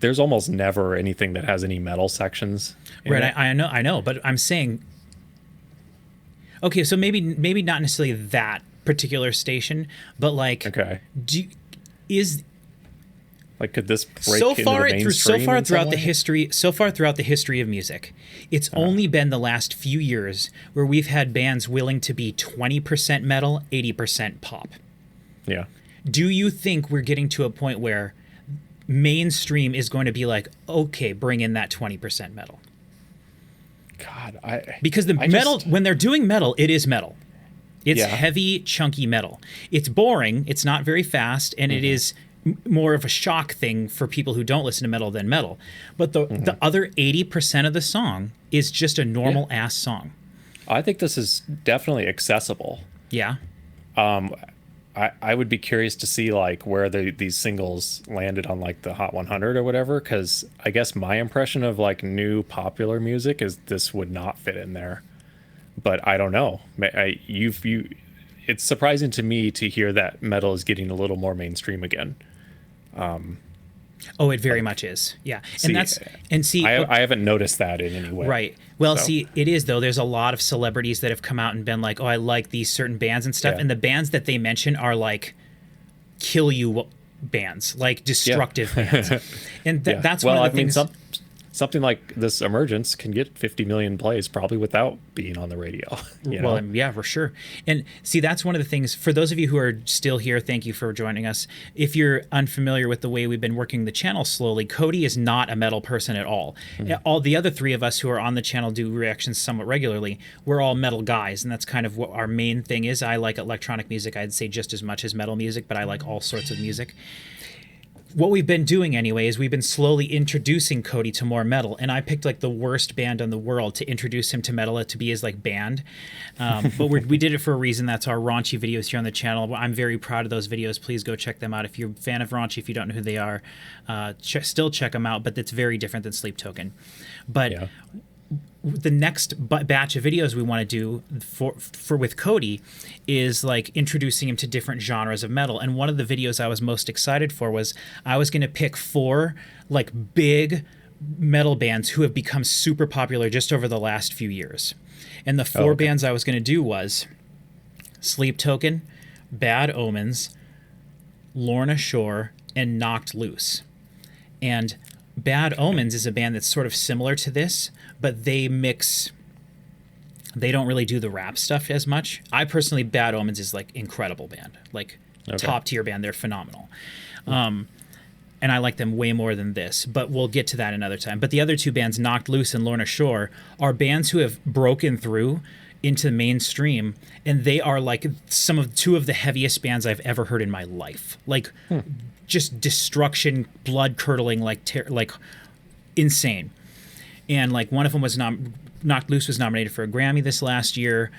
There's almost never anything that has any metal sections. Right, I know, but I'm saying, okay, so maybe not necessarily that particular station, but like, okay, could could this break so into far the mainstream throughout the history of music, it's only been the last few years where we've had bands willing to be 20% metal, 80% pop. Yeah. Do you think we're getting to a point where mainstream is going to be like, okay, bring in that 20% metal? God, because when they're doing metal, it is metal. It's heavy, chunky metal. It's boring. It's not very fast, and it is more of a shock thing for people who don't listen to metal than metal. But the other 80% of the song is just a normal ass song. I think this is definitely accessible. Yeah. I would be curious to see like where these singles landed on like the Hot 100 or whatever, because I guess my impression of like new popular music is this would not fit in there. But I don't know. It's surprising to me to hear that metal is getting a little more mainstream again. Oh, it very much is. Yeah. I haven't noticed that in any way. Right. Well, see, it is though. There's a lot of celebrities that have come out and been like, "Oh, I like these certain bands and stuff." Yeah. And the bands that they mention are like kill you bands, like destructive bands. And that's one of the things. Something like this Emergence can get 50 million plays probably without being on the radio. Well, yeah, for sure. And see, that's one of the things, for those of you who are still here, thank you for joining us. If you're unfamiliar with the way we've been working the channel slowly, Cody is not a metal person at all. All the other 3 of us who are on the channel do reactions somewhat regularly. We're all metal guys, and that's kind of what our main thing is. I like electronic music, I'd say just as much as metal music, but I like all sorts of music. What we've been doing anyway is we've been slowly introducing Cody to more metal, and I picked like the worst band in the world to introduce him to metal, to be his like band. But we did it for a reason. That's our raunchy videos here on the channel. I'm very proud of those videos. Please go check them out. If you're a fan of raunchy, if you don't know who they are, still check them out, but it's very different than Sleep Token. But the next batch of videos we want to do for with Cody is like introducing him to different genres of metal. And one of the videos I was most excited for was I was going to pick 4 like big metal bands who have become super popular just over the last few years. And the 4 bands I was going to do was Sleep Token, Bad Omens, Lorna Shore, and Knocked Loose. And Bad Omens is a band that's sort of similar to this, but they don't really do the rap stuff as much. I personally, Bad Omens is like incredible band, like top tier band. They're phenomenal. And I like them way more than this, but we'll get to that another time. But the other 2 bands, Knocked Loose and Lorna Shore, are bands who have broken through into the mainstream, and they are like 2 of the heaviest bands I've ever heard in my life. Like just destruction, blood curdling, like insane. And like one of them was Knocked Loose was nominated for a Grammy this last year.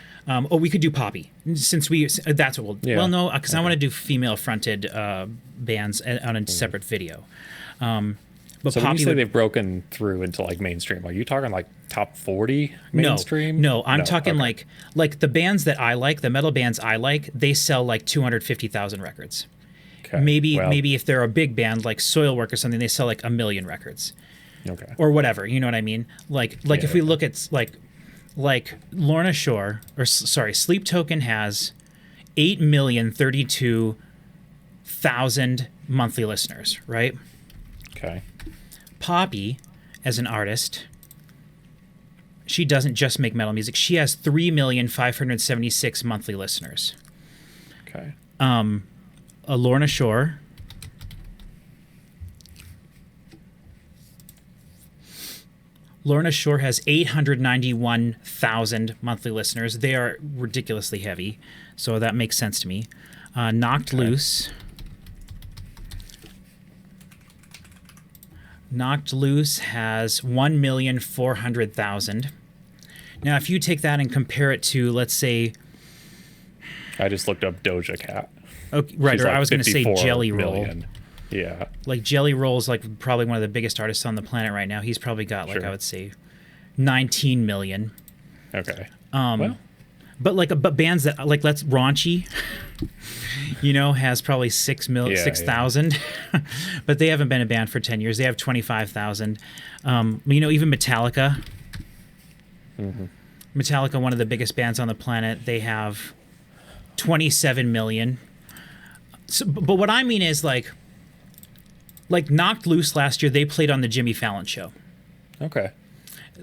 We could do Poppy since that's what we'll. Yeah. Well, no, because I want to do female fronted bands on a separate video. But So Poppy when you say they've broken through into like mainstream, are you talking like top 40 mainstream? No, I'm talking like the bands that I like, the metal bands I like, they sell like 250,000 records. Okay. Maybe if they're a big band like Soilwork or something, they sell like 1 million records. Okay. Or whatever, you know what I mean? Like if we look at like Lorna Shore, or sorry, Sleep Token has 8,032,000 monthly listeners, right? Okay. Poppy, as an artist, she doesn't just make metal music. She has 3,576,000 monthly listeners. Okay. Lorna Shore. Lorna Shore has 891,000 monthly listeners. They are ridiculously heavy, so that makes sense to me. Knocked Loose. Knocked Loose has 1,400,000. Now, if you take that and compare it to, let's say, I just looked up Doja Cat. okay, right, She's or like I was going to say 54 Jelly Roll. million. Yeah. Like Jelly Roll's like probably one of the biggest artists on the planet right now. He's probably got like Sure. I would say 19 million. Okay. But bands that like let's Raunchy, has probably 6,000. But they haven't been a band for 10 years. They have 25,000. Even Metallica. Mm-hmm. Metallica, one of the biggest bands on the planet, they have 27 million. So, but what I mean is like Knocked Loose last year, they played on the Jimmy Fallon show. Okay.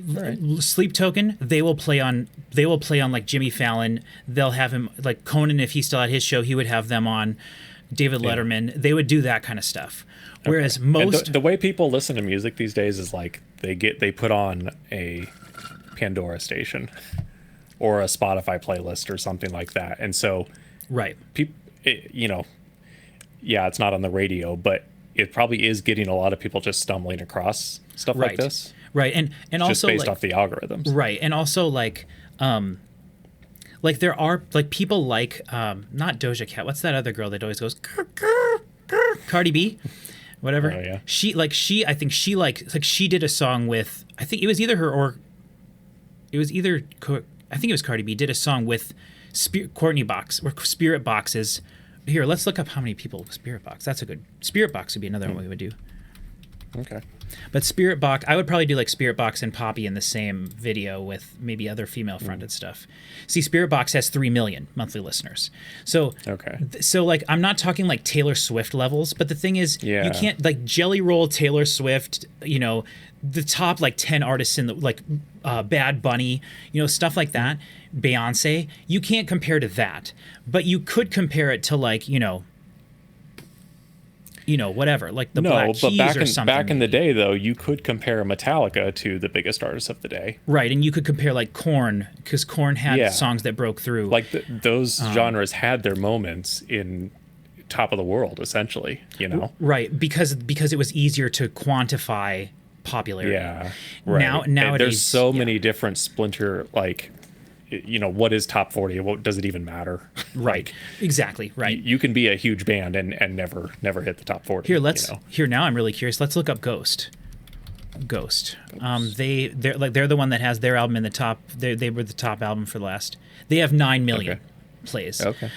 Right. Sleep Token, they will play on like Jimmy Fallon. They'll have him like Conan, if he still had his show, he would have them on. David Letterman, they would do that kind of stuff. Whereas most the way people listen to music these days is like they put on a Pandora station or a Spotify playlist or something like that, and so right, it's not on the radio, but it probably is getting a lot of people just stumbling across stuff like this. Right, and Just also based like, off the algorithms. Right, and also like there are like people like not Doja Cat. What's that other girl that always goes Cardi B, whatever. Oh, yeah. She I think she did a song with, I think it was either her or it was either I think it was Cardi B did a song with Courtney Box or Spirit Boxes. Here, let's look up how many people Spirit Box. That's a good Spirit Box would be another one we would do. Okay. But Spirit Box, I would probably do like Spirit Box and Poppy in the same video with maybe other female fronted stuff. See, Spirit Box has 3 million monthly listeners. So, so like, I'm not talking like Taylor Swift levels, but the thing is, you can't like Jelly Roll, Taylor Swift, the top like 10 artists in the like Bad Bunny, stuff like that, Beyonce, you can't compare to that, but you could compare it to like, whatever, like the Black Keys or something. Back in the day, though, you could compare Metallica to the biggest artists of the day. Right, and you could compare like Korn, because Korn had songs that broke through. Like those genres had their moments in top of the world, essentially. Right, because it was easier to quantify popularity. Yeah, right. Nowadays, there's so many different splinter what is top 40? What does it even matter? Right. Exactly. Right. You can be a huge band and never hit the top 40. Here, now I'm really curious. Let's look up Ghost. Ghost. They're the one that has their album in the top. They were the top album for the last. They have 9 million plays. Okay.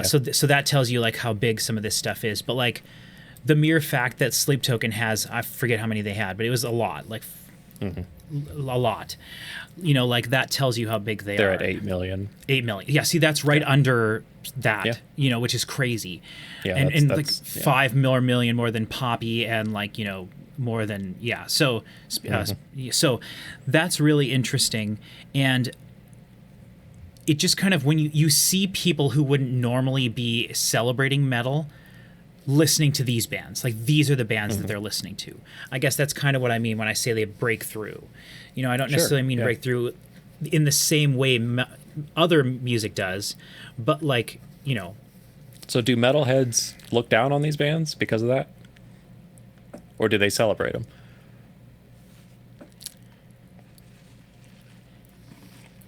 So that tells you like how big some of this stuff is. But like the mere fact that Sleep Token has, I forget how many they had, but it was a lot. Like a lot. You know, like that tells you how big They're are. at 8 million. 8 million. Yeah, see, that's right under that, you know, which is crazy. Yeah, and like that's 5 million more than Poppy and like, you know, more than, yeah. So, so that's really interesting. And it just kind of, when you see people who wouldn't normally be celebrating metal listening to these bands, like these are the bands that they're listening to. I guess that's kind of what I mean when I say they break through. You know, I don't necessarily mean break through in the same way other music does, but like, you know. So do metalheads look down on these bands because of that? Or do they celebrate them?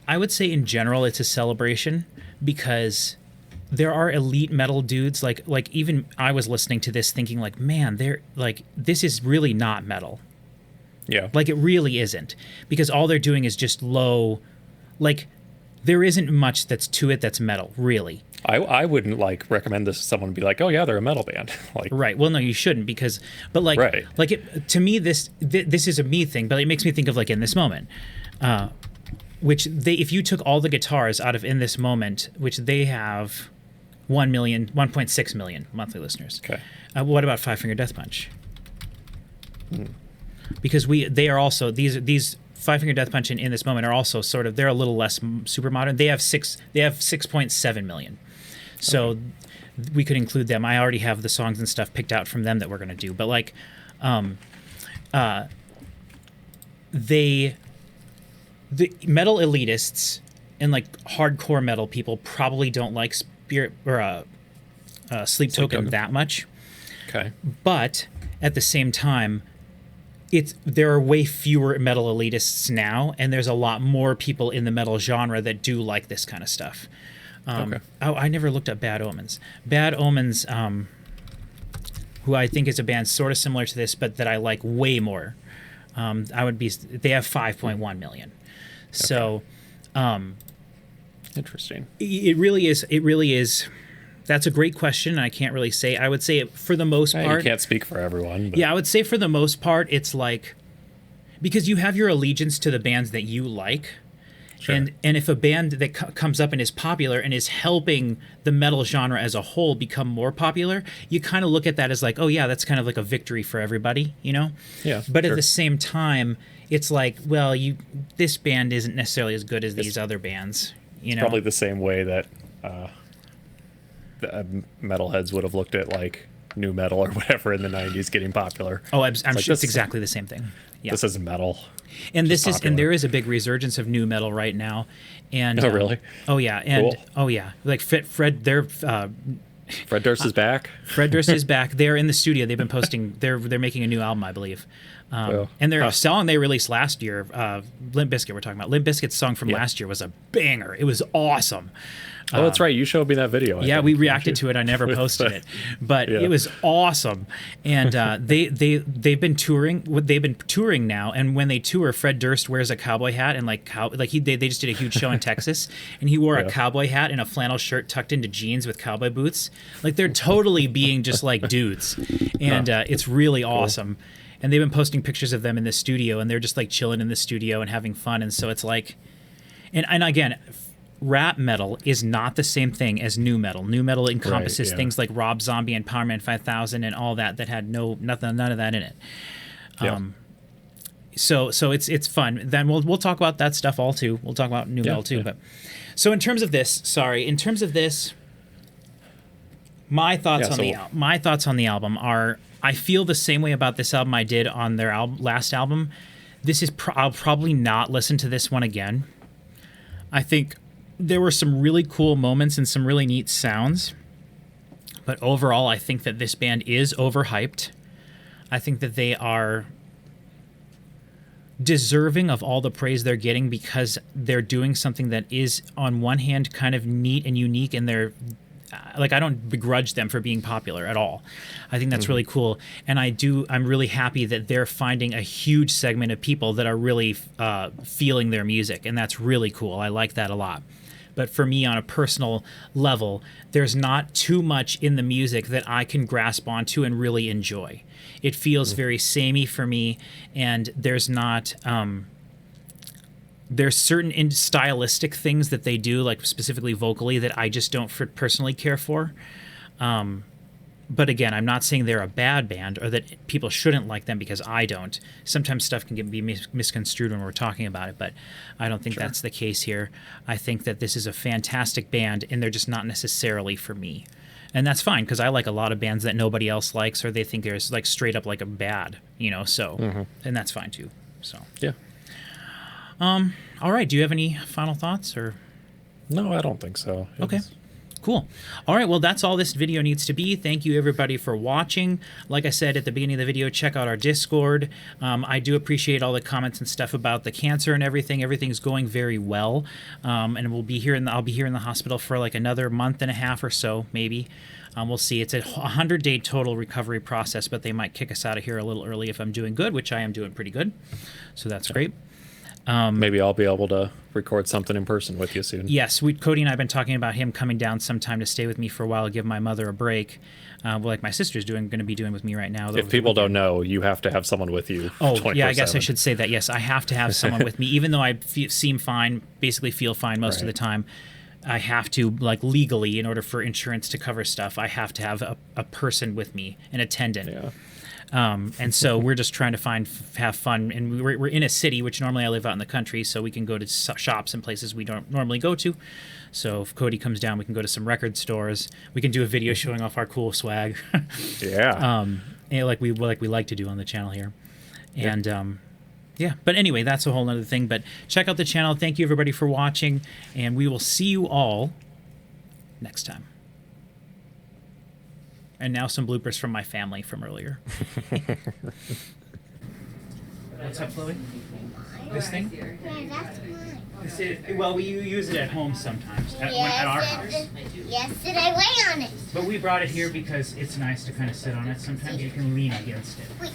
I would say in general it's a celebration because there are elite metal dudes like even I was listening to this thinking like, man, they're like, this is really not metal. Yeah. Like it really isn't, because all they're doing is just low, like there isn't much that's to it that's metal, really. I wouldn't like recommend this to someone and be like, oh yeah, they're a metal band. Like, right. Well, no, you shouldn't, because, but like, like it, to me, this is a me thing, but it makes me think of like In This Moment, which if you took all the guitars out of In This Moment, which they have 1.6 million monthly listeners. Okay. What about Five Finger Death Punch? Because they are also these Five Finger Death Punch and In This Moment are also sort of, they're a little less super modern. They have 6.7 million. So we could include them. I already have the songs and stuff picked out from them that we're going to do. But like, the metal elitists and like hardcore metal people probably don't like Spirit or Sleep Token that much. Okay. But at the same time, there are way fewer metal elitists now, and there's a lot more people in the metal genre that do like this kind of stuff. Oh, I never looked up Bad Omens. Bad Omens, who I think is a band sort of similar to this, but that I like way more. They have 5.1 million. So, interesting. It really is. That's a great question. I can't really say. I would say for the most part. You can't speak for everyone. But. Yeah, I would say for the most part, it's like, because you have your allegiance to the bands that you like. Sure. And if a band that comes up and is popular and is helping the metal genre as a whole become more popular, you kind of look at that as like, oh yeah, that's kind of like a victory for everybody, you know? Yeah. But at the same time, it's like, well, this band isn't necessarily as good as these other bands, you know? Probably the same way that the metalheads would have looked at like new metal or whatever in the 90s getting popular. Oh, I'm sure it's exactly the same thing. Yeah. This is metal. And there is a big resurgence of new metal right now. And really? Oh yeah, and cool. Like Fred Durst is back. Fred Durst is back. They're in the studio. They've been posting. They're making a new album, I believe. And their song they released last year, Limp Bizkit. We're talking about Limp Bizkit's song from last year was a banger. It was awesome. Oh, that's right. You showed me that video. We reacted to it. I never posted it, but it was awesome. And they've been touring. They've been touring now. And when they tour, Fred Durst wears a cowboy hat and they just did a huge show in Texas, and he wore a cowboy hat and a flannel shirt tucked into jeans with cowboy boots. Like they're totally being just like dudes, and it's really awesome. And they've been posting pictures of them in the studio, and they're just like chilling in the studio and having fun. And so it's like, and again, rap metal is not the same thing as new metal. New metal encompasses things like Rob Zombie and Power Man 5000 and all that had none of that in it. So it's fun. Then we'll talk about that stuff all too. We'll talk about new metal too. Yeah. But so in terms of this, my thoughts on the album are, I feel the same way about this album I did on their last album. This is I'll probably not listen to this one again. I think there were some really cool moments and some really neat sounds, but overall I think that this band is overhyped. I think that they are deserving of all the praise they're getting because they're doing something that is on one hand kind of neat and unique, and they're like I don't begrudge them for being popular at all. I think that's really cool, and I'm really happy that they're finding a huge segment of people that are really feeling their music, and that's really cool. I like that a lot. But for me, on a personal level, there's not too much in the music that I can grasp onto and really enjoy. It feels very samey for me, and there's not. There's certain stylistic things that they do, like specifically vocally, that I just don't personally care for. But again, I'm not saying they're a bad band or that people shouldn't like them because I don't. Sometimes stuff can be misconstrued when we're talking about it, but I don't think that's the case here. I think that this is a fantastic band, and they're just not necessarily for me. And that's fine, because I like a lot of bands that nobody else likes, or they think they're like straight up like a bad, so, and that's fine too. So, Yeah. All right. Do you have any final thoughts or? No, I don't think so. Okay. Cool. All right. Well, that's all this video needs to be. Thank you, everybody, for watching. Like I said at the beginning of the video, check out our Discord. I do appreciate all the comments and stuff about the cancer and everything. Everything's going very well. And I'll be here in the hospital for like another month and a half or so, maybe. We'll see. It's a 100-day total recovery process, but they might kick us out of here a little early if I'm doing good, which I am doing pretty good. So that's great. Maybe I'll be able to record something in person with you soon. Yes, Cody and I have been talking about him coming down sometime to stay with me for a while, give my mother a break, like my sister's going to be doing with me right now. If people don't know, you have to have someone with you. Oh, 24/7. yeah, I guess I should say that. Yes, I have to have someone with me, even though I seem fine, basically feel fine most of the time. I have to, like, legally, in order for insurance to cover stuff, I have to have a person with me, an attendant. Yeah. And so we're just trying to have fun, and we're in a city, which normally I live out in the country, so we can go to shops and places we don't normally go to. So if Cody comes down, we can go to some record stores. We can do a video showing off our cool swag. Yeah. Like we like to do on the channel here. And yeah, but anyway, that's a whole other thing. But check out the channel. Thank you, everybody, for watching, and we will see you all next time. And now some bloopers from my family from earlier. What's up, Chloe? This thing? Yeah, that's mine. This is, well, we use it at home sometimes, at our house. Yesterday, lay on it. But we brought it here because it's nice to kind of sit on it. Sometimes you can lean against it. Wait.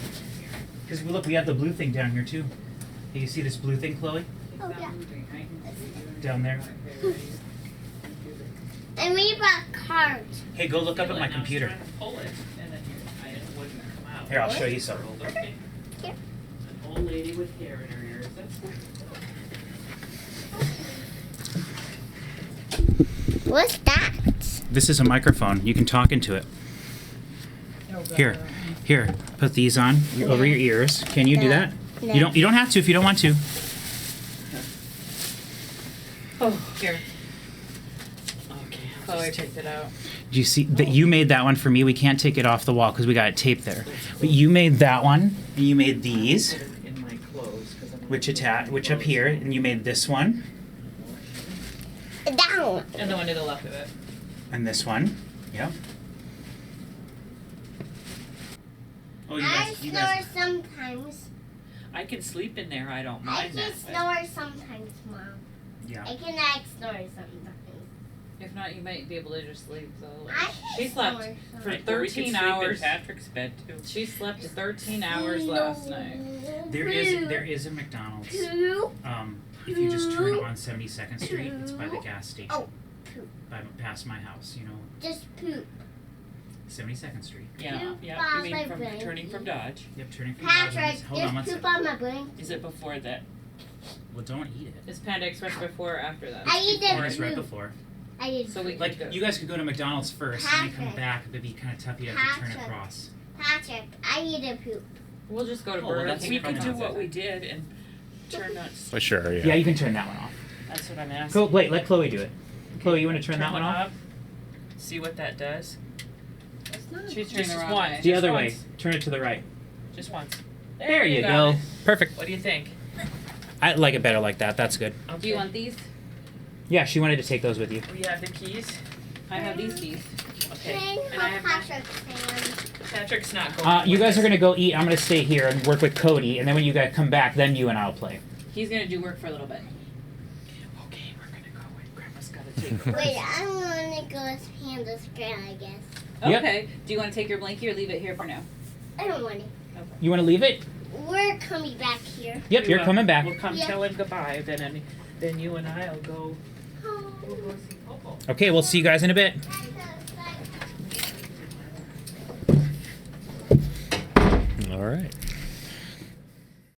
Because look, we have the blue thing down here too. Hey, you see this blue thing, Chloe? Oh, yeah. Down there. And we brought cards. Hey, go look up at my computer. Here, I'll show you something. Here. An old lady with hair in her ears. What's that? This is a microphone. You can talk into it. Here. Put these on over your ears. Can you do that? No. You don't have to if you don't want to. Oh, here. Okay. Chloe taped it out. Do you see that you made that one for me? We can't take it off the wall because we got it taped there. But you made that one, and you made these, In my clothes, which up here, and you made this one, Down. and the one to the left of it. and this one. Yep. Oh, I snore sometimes. I can sleep in there. I don't I mind can that. snore sometimes, Mom. Yeah. I can act snore sometimes. If not, you might be able to just leave the. I can She slept snore for sometimes. 13 hours. Patrick's bed too. She slept 13 hours last night. There is a McDonald's. Poop. If you just turn on 72nd Street, it's by the gas station. Oh, poop. Past my house, Just poop. 72nd Street. Yeah, Poop yeah. on You mean my from brain. turning from Dodge? Yep, turning from Patrick, Dodge. Hold on one there's poop second. on my brain. Is it before that? Well, don't eat it. Is Panda Express before or after that? I eat Or the it's right poop. before. I did So we poop. Like, Good. you guys could go to McDonald's first and then come Patrick. back. It'd be kind of tough. You'd have to turn Patrick. across. Patrick, I eat a poop. We'll just go to Oh, well, Burger that's King. We from could do now. what we did and turn on. Well, sure, yeah. Yeah, you can turn that one off. That's what I'm asking. Cool. Wait, let Chloe do it. Chloe, you want to turn that one off? up. See what that does. It's not. She's turning Just the wrong once. way. The Just other way. once. Turn it to the right. Just once. There you got go. it. Perfect. What do you think? I like it better like that. That's good. Okay. Do you want these? Yeah, she wanted to take those with you. We have the keys. I have these keys. Okay. Dang, And I how have my, Patrick's saying. Patrick's not going. You with guys are us. gonna go eat. I'm gonna stay here and work with Cody, and then when you guys come back, then you and I'll play. He's gonna do work for a little bit. Okay, we're gonna go and Grandma's got a Wait, I want to go hand this grant, I guess. Yep. Okay. Do you want to take your blankie or leave it here for now? I don't want it. You want to leave it? We're coming back here. Yep, you're coming back. We'll come Yeah. tell him goodbye. Then you and I'll go. Oh. We'll go see Popo. Okay, we'll see you guys in a bit. Daddy,